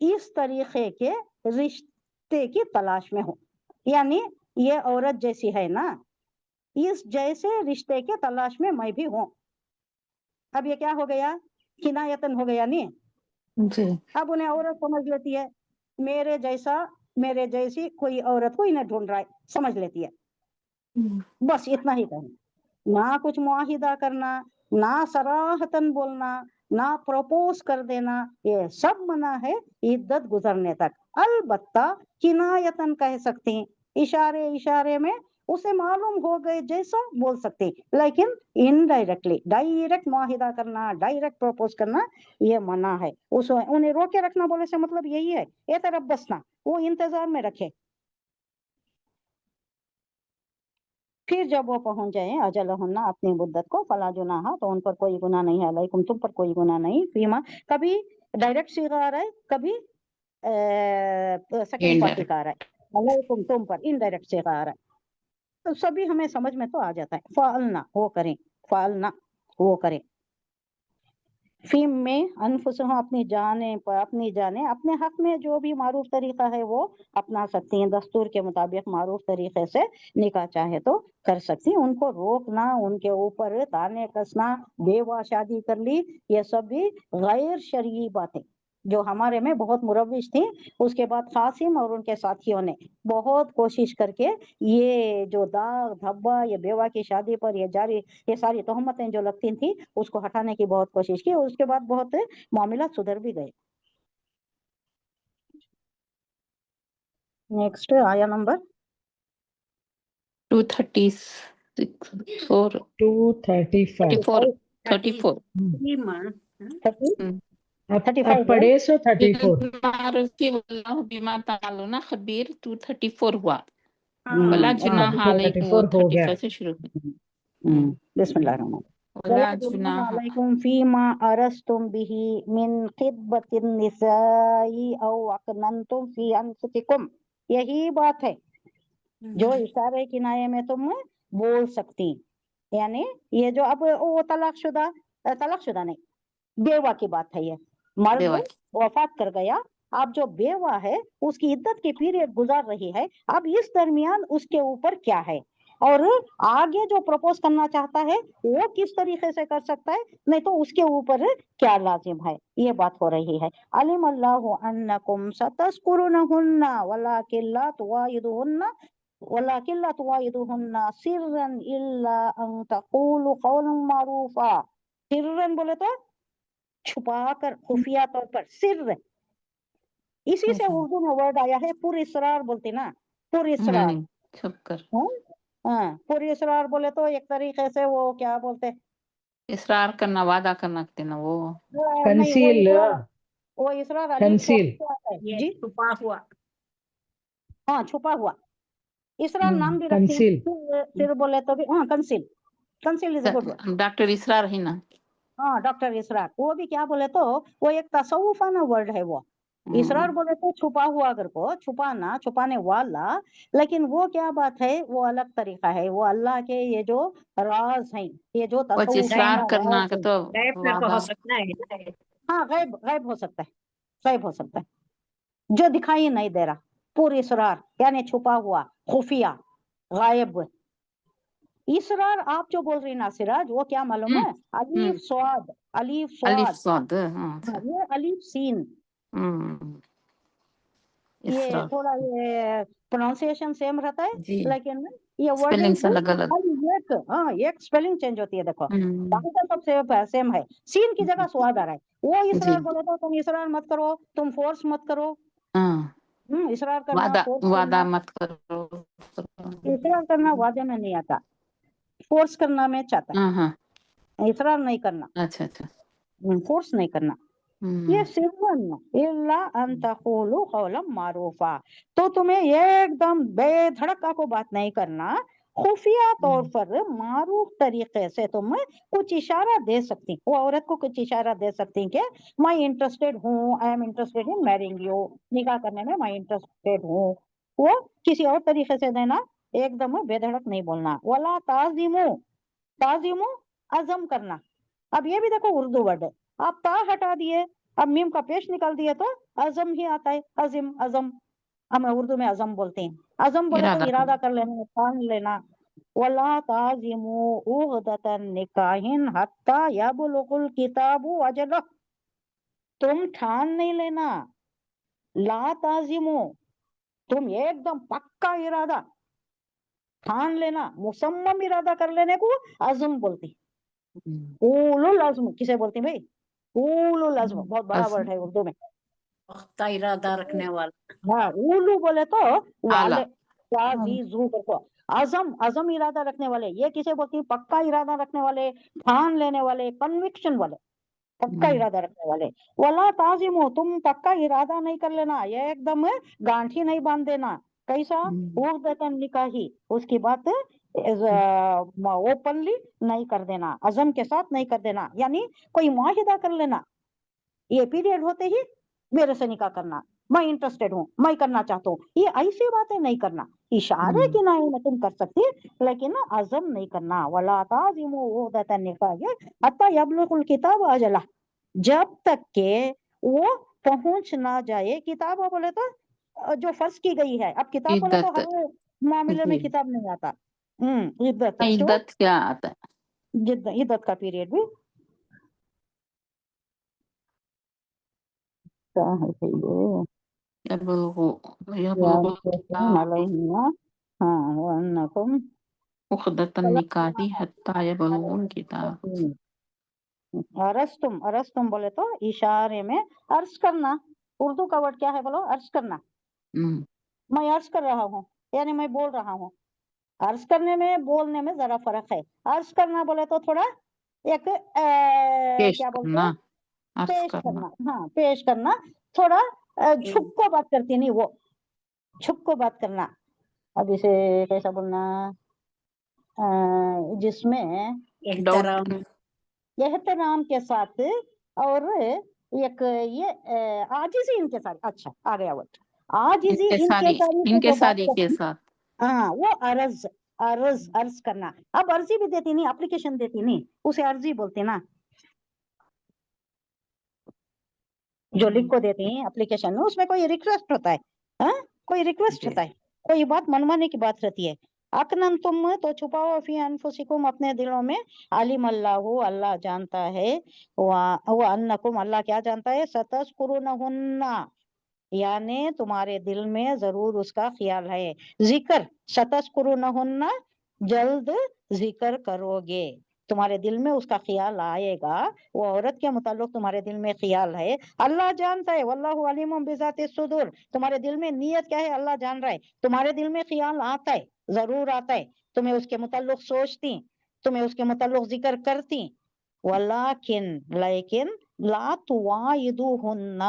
इस तरीके के रिश्ते की तलाश में हूँ, यानी ये औरत जैसी है ना, इस जैसे रिश्ते के तलाश में मैं भी हूँ। अब ये क्या हो गया, किनायतन हो गया नहीं। जी अब उन्हें औरत समझ लेती है, मेरे जैसा, मेरे जैसी कोई औरत को इन्हें ढूंढ रहा है, समझ लेती है। बस इतना ही कहना, ना कुछ मुआहिदा करना, ना सराहतन बोलना, ना प्रपोज कर देना, ये सब मना है इद्दत गुजरने तक। अलबत्ता किनायतन कह सकते हैं, इशारे इशारे में उसे मालूम हो गए जैसा बोल सकते हैं, लेकिन इनडायरेक्टली, डायरेक्ट मुआहिदा करना, डायरेक्ट प्रपोज करना ये मना है। उस उन्हें रोके रखना बोले से मतलब यही है, ये तरफ बसना, वो इंतजार में रखे। फिर जब वो पहुंच जाए अजल होना, अपनी मुद्दत को, फला जुनाहा, तो उन पर कोई गुनाह नहीं है, अलैकुम, तुम पर कोई गुनाह नहीं। फीमा, कभी डायरेक्ट सीगा आ रहा है, कभी सेकंड पार्टी का आ रहा है, अलैकुम तुम पर इनडायरेक्ट सीगा आ रहा है, तो सभी हमें समझ में तो आ जाता है। फालना, वो करें, फालना वो करें। फीम में अनफुसह, अपनी जाने पर, अपनी जाने, अपने हक में जो भी मारूफ तरीका है वो अपना सकती हैं, दस्तूर के मुताबिक मारूफ तरीके से निकाह चाहे तो कर सकती हैं। उनको रोकना, उनके ऊपर ताने कसना, बेवा शादी कर ली, ये सब भी गैर शरई बातें जो हमारे में बहुत मुरव्विज थी। उसके बाद कासिम और उनके साथियों ने बहुत कोशिश करके ये जो दाग धब्बा ये बेवा की शादी पर ये सारी तोहमतें जो लगती थी उसको हटाने की बहुत कोशिश की, और उसके बाद बहुत मामला सुधर भी गए। नेक्स्ट आया नंबर 234 235 34 फीमा, 35 अब पढ़े सो 34 بالمعرفة والله بما تعملون خبير 234 हुआ वला जुनाह 34 अलैकुम, वो हो गया। 35 से शुरू हुई। बिस्मिल्लाहिर्रहमानिर्रहीम। वला वला जुनाह जुनाह अलैकुम फीमा अरस्तुम बिही मिन खिदबतिन निसाई औ अकनंतुम फी अनफुसिकुम, यही बात है जो इशारे किनाये में तुम बोल सकती। यानी ये जो अब वो तलाकशुदा नहीं, बेवा की बात है। ये मर्द बेवा की। वफात कर गया, अब जो बेवा है उसकी इद्दत की पीरियड गुजार रही है, अब इस दरमियान उसके ऊपर क्या है, और आगे जो प्रपोज करना चाहता है वो किस तरीके से कर सकता है, नहीं तो उसके ऊपर क्या लाजिम है, ये बात हो रही है। अलिम अल्लाहु अन्नकुम सतस्कुरुनहुन्ना वलाकिन ला तुवाइदुहुन्ना वलाकिन ला तुवाइदुहुन्ना सिर्रन इल्ला अन तक़ूलु क़ौलन मारूफा। सिर्रन बोले तो छुपा कर, खुफिया तौर पर, सिर्र, इसी से उर्दू में वर्ड आया है पुर इसरार, बोलते ना, पुर इसरार, छुप कर। हाँ, पूरी इसरार बोले तो एक तरीके से वो क्या बोलते हैं, इसरार करना, वादा करना कहते हैं ना वो। नहीं कंसील, वो इसरार अलीफ कंसील, से आता है ये जी। छुपा हुआ। हाँ, छुपा हुआ। इसरार नाम भी रखती है, कंसील, फिर बोले तो भी हाँ, conceal, conceal is a good word. Doctor Israr है ना। हाँ, डॉक्टर इसरार, वो भी क्या बोले तो वो एक तसव्वुफाना वर्ड है वो। इसरार बोले तो छुपा हुआ, अगर को छुपाना, छुपाने वाला, लेकिन वो क्या बात है, वो अलग तरीका है, वो अल्लाह के ये जो राज हैं, ये जो वो तसव्वुफाना इसरार करना राज का हैं। तो गैप में वादा। हो सकता है। हाँ, गैब गैब हो सकता है, गैब हो सकता है, जो दिखाई नहीं दे रहा। पूरी इसरार यानी छुपा हुआ, खुफिया, गायब। इसरार आप जो बोल रही ना सिराज, वो क्या मालूम है, अलीफ स्वाद, अलीफ अलिफ स्वाद, स्वाद। हाँ, हाँ, अच्छा। ये अलीफ सीन, हम्म, ये इसरार थोड़ा ये प्रोनाउंसिएशन सेम रहता है, जी, लेकिन ये स्पेलिंग वर्डिंग अलग अलग। एक, हाँ, एक स्पेलिंग चेंज होती है। देखो बाकी तो सब सेम है, सीन की जगह स्वाद आ रहा है। वो जी, इसरार बोले तो तुम इसरार मत करो, तुम फोर्स मत करो। हाँ, इसरार करना, वादा फोर्स वादा करना, मत करो। इसरार करना वादे में नहीं आता, फोर्स करना में चाहता हाँ हाँ, है, इसरार नहीं करना, अच्छा अच्छा। फोर्स नहीं करना। ये सिर्रन इल्ला अन तक़ूलू क़ौलन मारूफा, तो तुम्हें एकदम बेधड़क को बात नहीं करना, खुफिया तौर पर मारूफ तरीके से तुम कुछ इशारा दे सकती, वो औरत को कुछ इशारा दे सकती कि मैं इंटरेस्टेड हूँ, I am interested in marrying you, निकाह करने में मैं इंटरेस्टेड हूँ। वो किसी और तरीके से देना, एकदम बेधड़क नहीं बोलना। वला ताजिमू, ताजिमू अज़म करना। अब ये भी देखो उर्दू वर्ड है, आप ता हटा दिए, अब मीम का पेश निकाल दिए तो अजम ही आता है, अजिम, अजम, हम उर्दू में अजम बोलते हैं। अजम बोले तो इरादा इरादा कर लेना, ठान लेना। वला ताजिमू उहदतन निकाहिन हत्ता यबलुगुल किताबु अजलह, तुम ठान नहीं लेना, ला ताजिमू, तुम एकदम पक्का इरादा ठान लेना, मुसम्मम इरादा कर लेने को अज़म बोलती। उलुल अज़्म किसे बोलती भाई, उलुल अज़्म बहुत बड़ा वर्ड है उर्दू में। पुख्ता इरादा रखने वाला। हाँ, उलू बोले तो आला। वाले, ताज़ीज़ू करको, अज़म, अज़म इरादा रखने वाले, ये किसे बोलती है, पक्का इरादा रखने वाले, ठान लेने वाले, कन्विक्शन वाले, पक्का इरादा रखने वाले। वला ताजिमो, तुम पक्का इरादा नहीं कर लेना, ये एकदम गांठी नहीं बांध देना। कैसा, उहदतन निकाही, उसकी बात ओपनली नहीं कर देना, अज़म के साथ नहीं कर देना, यानी कोई मुआहिदा कर लेना, ये पीरियड होते ही मेरे से निकाह करना, मैं इंटरेस्टेड हूँ, मैं करना चाहता हूँ, ये ऐसी बातें नहीं करना। इशारे की नाई में तुम कर सकती, लेकिन अज़म नहीं करना। वला ताज़िमू उहदतन निकाह हत्ता यबलुगुल किताब अजला, जब तक के वो पहुंच ना जाए। किताब बोले तो जो फर्ज की गई है, अब किताब बोले तो इद्दत हर मामले में जी, किताब नहीं आता। इद्दत, तो इद्दत क्या आता है? इद्दत का पीरियड भी क्या है, सही है। यबलुगु या यबलुगु तुम अलैहिन्ना, हाँ, वअन्नकुम उक़दतन निकाही हत्ता यबलुगुल किताब। अरस्तुम, अरस्तुम बोले तो इशारे में अर्ज करना। उर्दू का वर्ड क्या है बोलो, अर्ज करना। मैं अर्ज कर रहा हूँ, यानी मैं बोल रहा हूँ। अर्ज करने में बोलने में जरा फर्क है। अर्ज करना बोले तो थोड़ा एक पेश क्या बोलते करना, हैं, अर्ज पेश करना। करना, हाँ, पेश करना, थोड़ा छुप को बात करती नहीं, वो छुप को बात करना। अब इसे कैसा बोलना, जिसमें एहतराम, एहतराम के साथ और एक ये आजिजी इनके साथ, अच्छा आ गया वर्ड, आजिजी इनके सारी से इनके जो बात सारी के करती, साथ। हाँ, वो अर्ज, अर्ज, अर्ज करना। अब अर्जी भी देती नहीं, एप्लीकेशन देती नहीं, उसे अर्जी बोलते ना, जो लिख को देती हैं एप्लीकेशन में, उसमें कोई रिक्वेस्ट होता है, हाँ, कोई रिक्वेस्ट होता है, कोई बात मनवाने की बात रहती है। अकनन तुम तो छुपाओ फी अनफुसिकुम, अपने दिलों में, आलिम अल्लाहु, अल्लाह जानता है, वो अन्नकुम, अल्लाह क्या जानता है, सतस्कुरुनहुन्ना, यानी तुम्हारे दिल में जरूर उसका ख्याल है। जिक्र, सतस्कुरुनहुन्ना, जल्द जिक्र करोगे, तुम्हारे दिल में उसका ख्याल आएगा, वो औरत के मुताल्लिक तुम्हारे दिल में ख्याल है, अल्लाह जानता है। वल्लाहु अलीमुम बिज़ातिस सुदूर, तुम्हारे दिल में नियत क्या है अल्लाह जान रहा है, तुम्हारे दिल में ख्याल आता है, जरूर आता है, تمہیں اس کے متعلق سوچتی، تمہیں اس کے متعلق ذکر کرتی. لیکن لا تواعدوہن،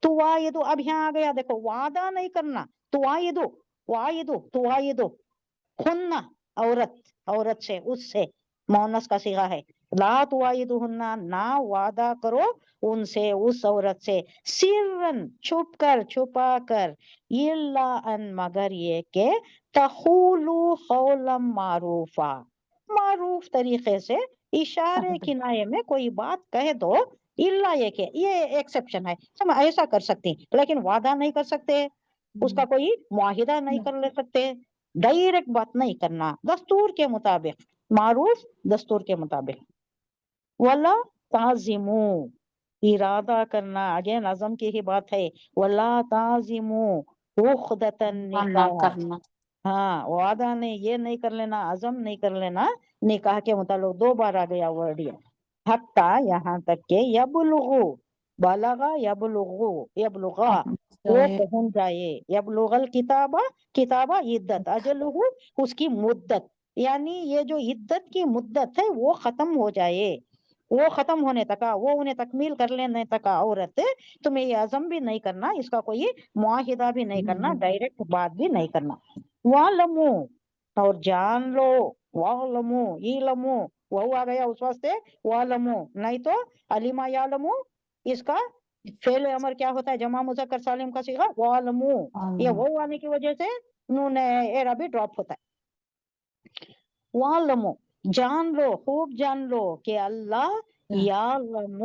تواعدو اب یہاں آ گیا، دیکھو وعدہ نہیں کرنا، تواعدو ہن عورت سے، اس سے مؤنث کا صیغہ ہے. لا تواعدوہن، نہ وعدہ کرو ان سے، اس عورت سے، سرن چھپ کر، چھپا کر، الا ان مگر یہ کہ تقولوا قولا معروفا، معروف طریقے سے اشارے کنائے میں کوئی بات کہہ دو. الا یہ کہ یہ ایکسیپشن ہے، ہم ایسا کر سکتے لیکن وعدہ نہیں کر سکتے، اس کا کوئی معاہدہ نہیں کر لے سکتے، ڈائریکٹ بات نہیں کرنا، دستور کے مطابق، معروف دستور کے مطابق. ولا تعزموا، ارادہ کرنا، اگین عزم کی ہی بات ہے. ولا تعزموا عقدۃ نہ النکاح، کرنا. ہاں وعدہ نہیں، یہ نہیں کر لینا، عزم نہیں کر لینا نکاح کے متعلق. 2 بار آ گیا ورڈ یہ، حتیٰ یہاں تک کہ یبلغو، بالغا یبلغو، یبلغا وہ پہنچ جائے، یبلغ الکتابہ، کتابہ عدت، اجلہ اس کی مدت، یعنی یہ جو عدت کی مدت ہے وہ ختم ہو جائے، وہ ختم ہونے تک، وہ انہیں تکمیل کر لینے تک عورت، تمہیں یہ عزم بھی نہیں کرنا، اس کا کوئی معاہدہ بھی نہیں کرنا، ڈائریکٹ بات بھی نہیں کرنا. وَعْلَمُوا، اور جان لو، وَعْلَمُوا، یعلموا وہ آ گیا اس واسطے، وَعْلَمُوا نہیں تو علما یعلموا، اس کا فعل امر کیا ہوتا ہے، جمع مذکر سالم کا صیغہ وَعْلَمُوا، یہ وہ آنے کی وجہ سے نون اعرابی ڈراپ ہوتا ہے. وَعْلَمُوا جان لو، خوب جان لو کہ اللہ یعلم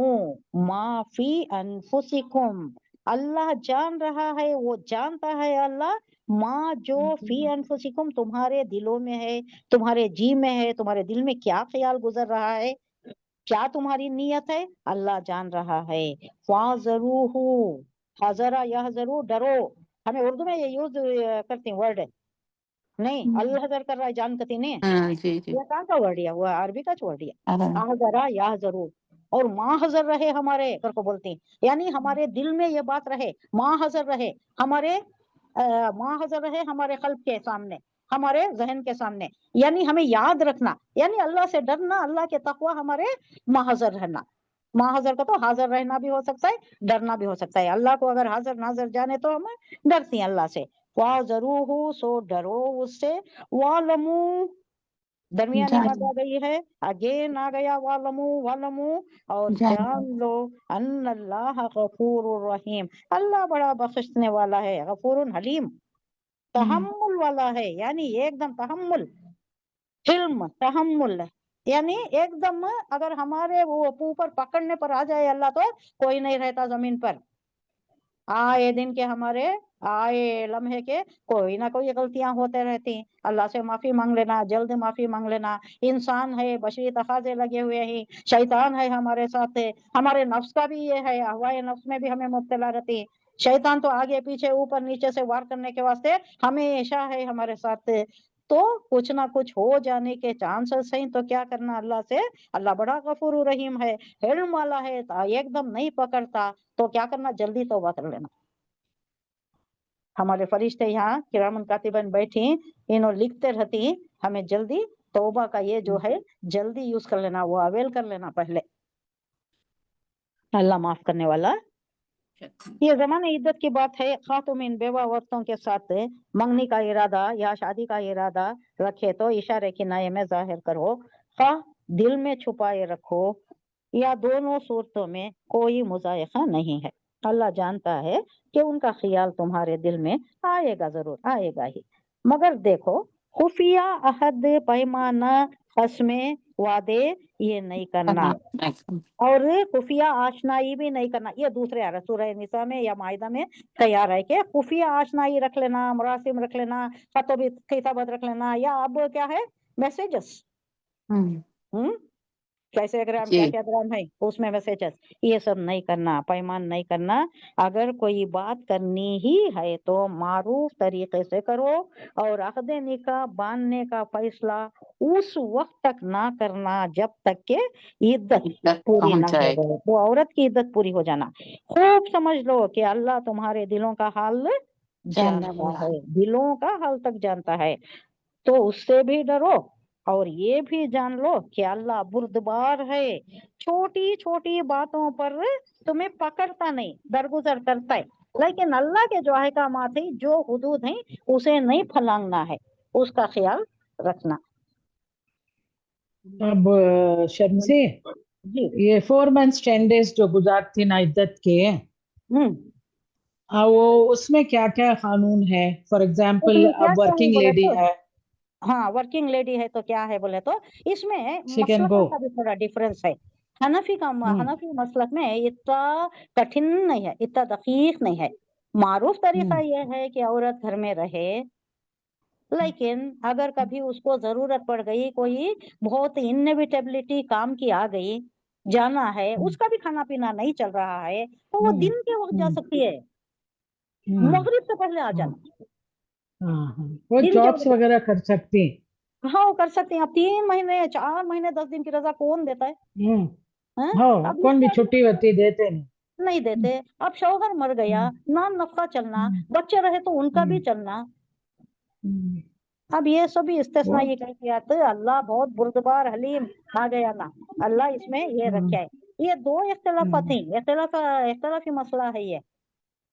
ما فی انفسکم، اللہ جان رہا ہے، وہ جانتا ہے اللہ ما جو فی انفسکم تمہارے دلوں میں ہے، تمہارے جی میں ہے، تمہارے دل میں کیا خیال گزر رہا ہے، کیا تمہاری نیت ہے، اللہ جان رہا ہے. فَاحْذَرُوهُ، حذرا یحذروا، ڈرو، ہمیں اردو میں یہ یوز کرتے ہیں ورڈ نہیں، الحذر کر رہا ہے جان کتی نے، جی جی. یہ کہاں کا ورڈ ہے، وہ عربی کا ورڈ ہے. ارے احذرا یحذروا، اور ما حذر رہے ہمارے کر کو بولتے ہیں، یعنی ہمارے دل میں یہ بات رہے، ما حذر رہے ہمارے، ما حذر رہے ہمارے قلب کے سامنے، ہمارے ذہن کے سامنے، یعنی ہمیں یاد رکھنا، یعنی اللہ سے ڈرنا، اللہ کے تقوی ہمارے محضر رہنا. محضر کا تو حاضر رہنا بھی ہو سکتا ہے، ڈرنا بھی ہو سکتا ہے. اللہ کو اگر حاضر ناظر جانے تو ہم ڈرتی ہیں اللہ سے. وَاحْذَرُوهُ سو ڈرو اس سے. وَاعْلَمُوا درمیانی مد آ گئی ہے، اگین آ گیا وَاعْلَمُوا، اور جان لو ان اللہ غفور الرحیم، اللہ بڑا بخشنے والا ہے، غفور حلیم، تحمل والا ہے، یعنی ایک دم تحمل، حلم تحمل، یعنی ایک دم اگر ہمارے وہ اوپر پکڑنے پر آ جائے اللہ تو کوئی نہیں رہتا زمین پر. آئے دن کے ہمارے آئے لمحے کے کوئی نہ کوئی غلطیاں ہوتے رہتی، اللہ سے معافی مانگ لینا، جلد معافی مانگ لینا. انسان ہے، بشری تقاضے لگے ہوئے ہی، شیطان ہے ہمارے ساتھ، ہمارے نفس کا بھی یہ ہے، احوائے نفس میں بھی ہمیں مبتلا رہتی. شیطان تو آگے پیچھے اوپر نیچے سے وار کرنے کے واسطے ہمیشہ ہے ہمارے ساتھ، تو کچھ نہ کچھ ہو جانے کے چانسز ہیں. تو کیا کرنا اللہ سے، اللہ بڑا غفور رحیم ہے، علم والا ہے، ایک دم نہیں پکڑتا، تو کیا کرنا، جلدی توبہ کر لینا. ہمارے فرشتے یہاں کرام کاتبین بیٹھی، انہوں لکھتے رہتی، ہمیں جلدی توبہ کا یہ جو ہے جلدی یوز کر لینا، وہ اویل کر لینا پہلے، اللہ معاف کرنے والا. یہ زمانے عدت کی بات ہے. خاتون بیوہ عورتوں کے ساتھ منگنی کا ارادہ یا شادی کا ارادہ رکھے تو اشارے کنائے میں ظاہر کرو، خواہ دل میں چھپائے رکھو، یا دونوں صورتوں میں کوئی مضائقہ نہیں ہے. اللہ جانتا ہے کہ ان کا خیال تمہارے دل میں آئے گا، ضرور آئے گا ہی، مگر دیکھو خفیہ عہد، پیمانہ، قسمیں، وعدے یہ نہیں کرنا، اور خفیہ آشنائی بھی نہیں کرنا. یہ دوسرے آ رہا سورہ نساء میں یا مائدہ میں تیار ہے کہ خفیہ آشنائی رکھ لینا، مراسم رکھ لینا، خط و خطابت رکھ لینا، یا اب کیا ہے میسیجز، کیسے گرام کیا کیا گرام ہے اس میں میسیجز، یہ سب نہیں کرنا، پیمان نہیں کرنا. اگر کوئی بات کرنی ہی ہے تو معروف طریقے سے کرو، اور عقد نکاح باندھنے کا فیصلہ اس وقت تک نہ کرنا جب تک کہ عدت پوری نہ ہو جائے، وہ عورت کی عدت پوری ہو جانا. خوب سمجھ لو کہ اللہ تمہارے دلوں کا حال جانتا ہے، دلوں کا حال تک جانتا ہے. तो उससे भी डरो और ये भी जान लो कि अल्लाह बुर्दबार है, छोटी छोटी बातों पर तुम्हें पकड़ता नहीं, दरगुजर करता है, लेकिन अल्लाह के जो अहकामात है, जो हुदूद है, उसे नहीं फलांगना है, उसका ख्याल रखना। अब शमसी, जी। ये 4 months 10 days जो गुजारती ना इद्दत के, वो उसमें क्या क्या कानून है? फॉर एग्जाम्पल उसमें क्या अब क्या है वर्किंग बोले लेडी तो, है, हाँ वर्किंग लेडी है तो क्या है बोले तो इसमें she can मसलक go. का भी थोड़ा डिफरेंस है। हनफी मसलक में इतना कठिन नहीं है, इतना दकीक नहीं है। मारूफ तरीका यह है कि औरत घर में रहे, लेकिन अगर कभी उसको जरूरत पड़ गई, कोई बहुत इनएविटेबिलिटी काम की आ गई, जाना है, उसका भी खाना पीना नहीं चल रहा है, तो वो दिन के वक्त जा सकती है, मगरिब से पहले आ जाना। वो दिन के जॉब्स वक्त वगैरह कर सकती हैं। हाँ वो कर सकते हैं। अब 3 महीने 4 महीने 10 दिन की रजा कौन देता है? हैं? हाँ, अब कौन भी इसका छुट्टी वट्टी देते नहीं। नहीं देते। अब शौहर मर गया, ना नफका चलना, बच्चे रहे तो उनका भी चलना। अब ये सभी इस्तिस्नाई कैफियत, अल्लाह बहुत बुर्दबार हलीम आ गया ना, अल्लाह इसमें ये रखा है। ये दो इख्तलाफात हैं, इख्तलाफी मसला है, ये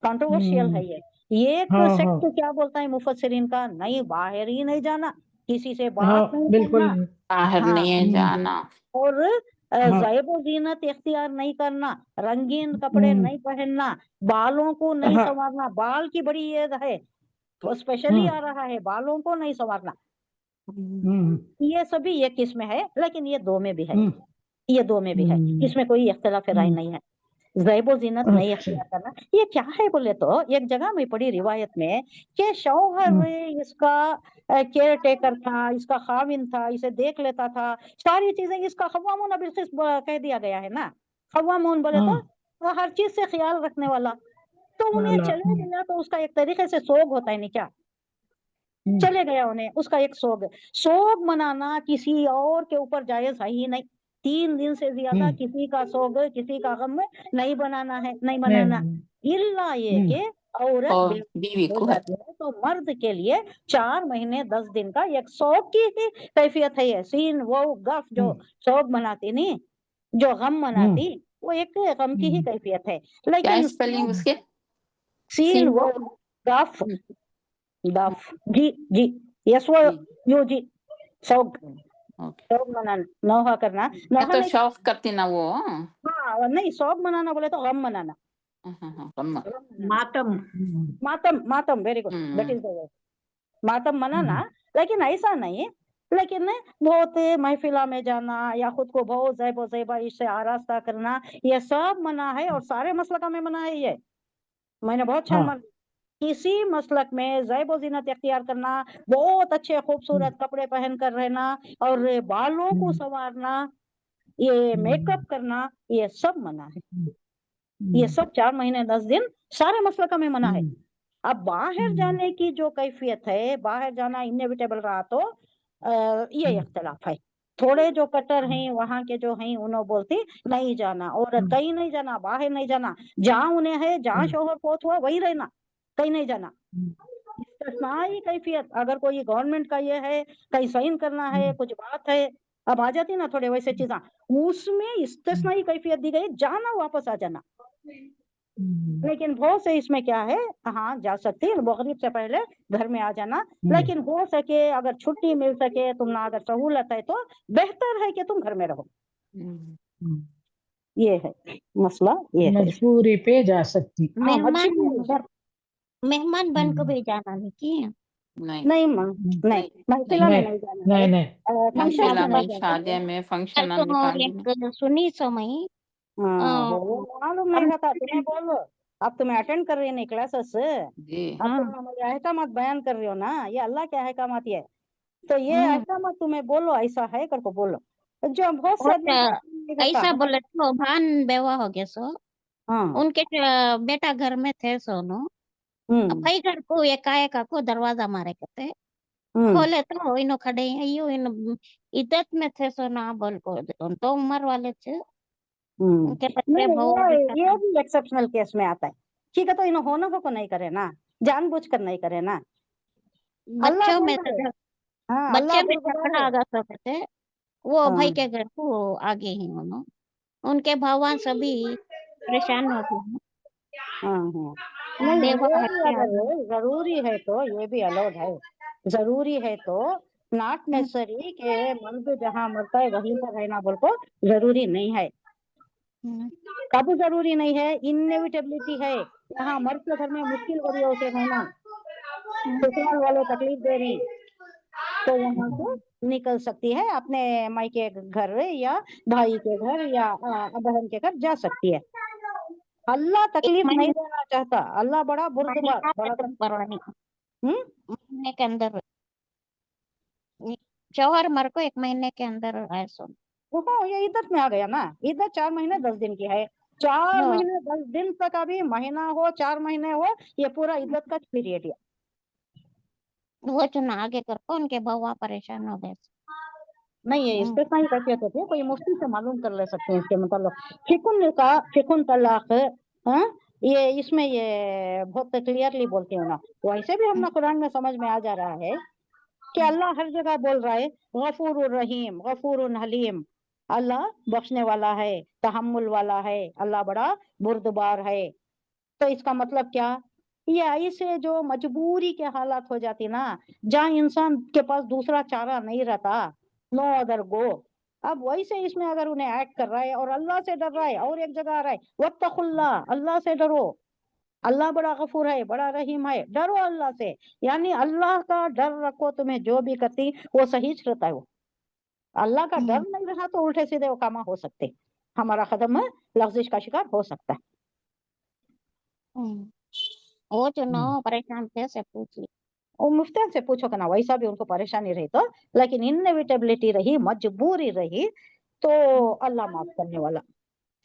कंट्रोवर्शियल है। ये एक सेक्ट क्या बोलता है मुफस्सिरीन का, नहीं बाहर ही नहीं जाना, किसी से बात नहीं बिल्कुल करना, बाहर हाँ, नहीं जाना, और ज़ैब व जीनत इख्तियार नहीं करना, रंगीन कपड़े नहीं पहनना, बालों को नहीं संवारना। बाल की बड़ी ये है, तो स्पेशली आ रहा है, बालों को नहीं संवारना। ये सभी ये किस्म है, लेकिन ये दो में भी है, ये दो में भी है, इसमें कोई इख्तिलाफ राय नहीं है। ज़ैब जीनत नहीं इख्तियार करना, ये क्या है बोले तो, एक जगह में पड़ी रिवायत में कि शौहर इसका केयर टेकर था, इसका खाविन था, इसे देख लेता था, सारी चीजें इसका, खव्वामुन बिल क़िस्त कह दिया गया है ना, खव्वामुन बोले तो वो हर चीज से ख्याल रखने वाला। तो उन्हें चले गया तो उसका एक तरीके से सोग होता है नहीं क्या, चले गया उन्हें, उसका एक सोग मनाना किसी और के ऊपर जायज है ही नहीं। 3 दिन से ज्यादा किसी का सोग, किसी का गम नहीं बनाना है, नहीं मनाना, इल्ला ये कि औरत और बीवी हो को है। जाती है तो मर्द के लिए 4 महीने 10 दिन का एक शौक की ही कैफियत है। ये सीन वो गफ जो शौक मनाती नहीं, जो गम मनाती, वो एक गम की ही कैफियत है। क्या लेकिन स्पेलिंग उसके? सीन वो गफ, गफ जी जी, यस वो यू जी, शौक, शौक मनाना, नौहा करना, मैं नौहा तो नहीं, शौक करती ना वो। हाँ नहीं, शौक मनाना बोले तो गम मनाना, मातम, मातम, मातम, very good, that is the word, मातम मनाना। लेकिन ऐसा नहीं, लेकिन बहुत महफिला में जाना या खुद को बहुत ज़ैब ज़ैबा से आरास्ता करना, ये सब मना है, और सारे मसलक में मना है। ये मैंने बहुत छान मार, किसी मसलक में ज़ैब व ज़ीनत इख्तियार करना, बहुत अच्छे खूबसूरत कपड़े पहन कर रहना, और बालों को संवारना, ये मेकअप करना, ये सब मना है। ये सब 4 महीने 10 दिन सारे मसलक में मना है। अब बाहर जाने की जो कैफियत है, बाहर जाना इनएविटेबल रहा तो ये इख्तलाफ है। थोड़े जो कट्टर हैं वहां के जो हैं, उन्होंने बोलती नहीं जाना, औरत कहीं नहीं जाना, बाहर नहीं जाना, जहाँ उन्हें है, जहाँ शोहर फौत हुआ वही रहना, कहीं नहीं जाना। इस्तिस्नाई कैफियत अगर कोई गवर्नमेंट का ये है, कहीं साइन करना है, कुछ बात है, अब आ जाती ना थोड़े वैसे चीजें, उसमें इस्तिस्नाई कैफियत दी गई, जाना वापस आ जाना। लेकिन बहुत से इसमें क्या है, हाँ जा सकती है, मगरिब से पहले घर में आ जाना, लेकिन हो सके अगर छुट्टी मिल सके, तुम ना अगर सहूलत है तो बेहतर है कि तुम घर में रहो। ये है मसला, ये है। मजबूरी पे जा सकती। हाँ, मेहमान बन को भी जाना नहीं कि नहीं नहीं नहीं, महफिला में नहीं जाना है, नहीं फंक्शन महफिला में में, जाना है। शादी में, फंक्शन तो निकाली में। एक सुनी समय हाँ, वो मालूम नहीं रहता, तुम्हें बोलो, अब तुम्हें अटेंड कर रही नहीं क्लासेस, जी अब तुम हमारे अहकामात बयान कर रही हो ना, ये अल्लाह के अहकामात ये, तो ये अहकामात तुम्हें बोलो, ऐसा है करके बोलो, जो बहुत से आदमी नहीं करता। ऐसा बोले तो भान बेवा हो गया सो, हाँ उनके बेटा घर में थे सोनो, भाई घर को एकाएक को दरवाजा मारे कहते, खोले तो इनो खड़े हैं, यो इन इद्दत में थे सो ना बोल को, तो उम्र वाले थे उनके बच्चे नहीं, बहु ये भी एक्सेप्शनल केस में आता है। ठीक है, तो इन्हों होना को नहीं करे ना, जानबूझ कर नहीं करे ना, अल्लाह बच्चों बोल में रहे हैं। हाँ बच्चे अल्लाह भी बुरदबार झगड़ा है। आगा सकते थे, वो भाई हाँ के घर को आगे ही उन्होंने, उनके भावान सभी परेशान होते हैं, हाँ हाँ नहीं बेवा ये है भी क्या अगर जरूरी है तो ये भी अलाउड है, जरूरी है तो नॉट नेसेसरी के मर्द जहाँ मरता है वहीं पर रहना बोल को जरूरी नहीं है। कब जरूरी नहीं है, इनएविटेबिलिटी है, यहाँ मर्द के घर में मुश्किल करियो से रहना, ससुराल वाले तकलीफ दे रही तो यहाँ से निकल सकती है, अपने मायके के घर या भाई के घर या बहन के घर जा सकती है। अल्लाह तकलीफ नहीं देना चाहता, अल्लाह बड़ा बुर्दबार बड़ा महीने के अंदर जौहर मर को 1 महीने के अंदर है सो। वो ये इद्दत में आ गया ना, इद्दत 4 महीने 10 दिन की है, 4 हाँ। महीने 10 दिन तक, अभी महीना हो 4 महीने हो, ये पूरा इद्दत का पीरियड है। वो चुना आगे कर को उनके बउआ परेशान हो गए। नहीं है इसके सही कैफियत होती है, कोई मुफ्ती से मालूम कर ले सकते हैं इसके मतलब। फिकुन निकाह फिकुन तलाक, हाँ ये इसमें ये बहुत क्लियरली बोलते हैं ना, वैसे भी हमने कुरान में समझ में आ जा रहा है कि अल्लाह हर जगह बोल रहा है गफूर रहीम गफूर हलीम, अल्लाह बख्शने वाला है, तहम्मुल वाला है, अल्लाह बड़ा बुर्दबार है। तो इसका मतलब क्या, ये ऐसे जो मजबूरी के हालात हो जाती ना, जहाँ इंसान के पास दूसरा चारा नहीं रहता, नो अदर गो, अब वैसे इसमें अगर उन्हें एक्ट कर रहा है और अल्लाह से डर रहा है, और एक जगह आ रहा है वत्तकुल्लाह, अल्लाह से डरो, अल्लाह बड़ा गफूर है बड़ा रहीम है, डरो अल्लाह से, यानी अल्लाह का डर रखो, तुम्हें जो भी करती वो सही रहता है। वो अल्लाह का डर नहीं रहा तो उल्टे सीधे वो काम हो सकते, हमारा कदम लफ्जिश का शिकार हो सकता है। वो चुनाव परेशान थे से पूछी, और मुफ्ती से पूछो कि ना वैसा भी उनको परेशानी रही तो, लेकिन इनएविटेबिलिटी रही, मजबूरी रही, तो अल्लाह माफ करने वाला,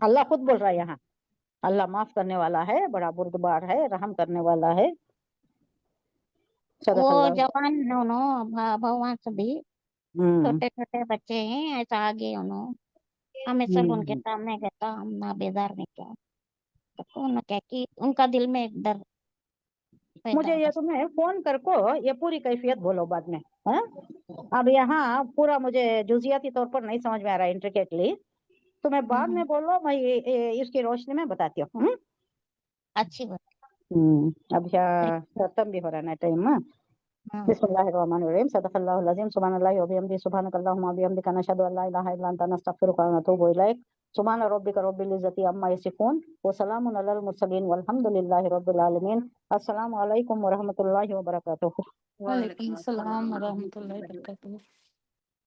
अल्लाह खुद बोल रहा है यहाँ, अल्लाह माफ करने वाला है, बड़ा बुर्दबार है, रहम करने वाला है। वो सदक़ल्लाह। जवान उन्होंने भगवान सभी हम्म छोटे छोटे बच्चे हैं, ऐसा आगे उन्होंने हमें सब उनके सामने कहता हम ना बेदार नहीं क्या, तो उन्होंने कहा कि उनका दिल में एक डर पैदा मुझे ये होगा। तुम्हें फोन कर को ये पूरी कैफियत बोलो बाद में, हाँ? अब यहाँ पूरा मुझे जुजियाती तौर पर नहीं समझ में आ रहा है इंट्रिकेटली, तो मैं बाद में बोलो, मैं इसकी रोशनी में बताती हूँ। अच्छी बात। अब यहाँ खत्म भी हो रहा है टाइम। बिस्मिल्लाहिर्रहमानिर्रहीम, सदक़ल्लाहुल अज़ीम, सुब्हानल्लाहि व बिहम्दिही, सुब्हानकल्लाहुम्मा व बिहम्दिका, नशहदु अल्ला इलाहा इल्ला अंता, नस्तगफिरुका व नतूबु इलैक, सुब्हान रब्बिका रब्बिल इज़्ज़ति अम्मा यसिफून, व सलामुन अलल मुरसलीन, वल्हम्दुलिल्लाहि रब्बिल आलमीन। अस्सलामु अलैकुम व रहमतुल्लाहि व बरकातुहू। वालेकुम सलाम व रहमतुल्लाहि व बरकातुहू।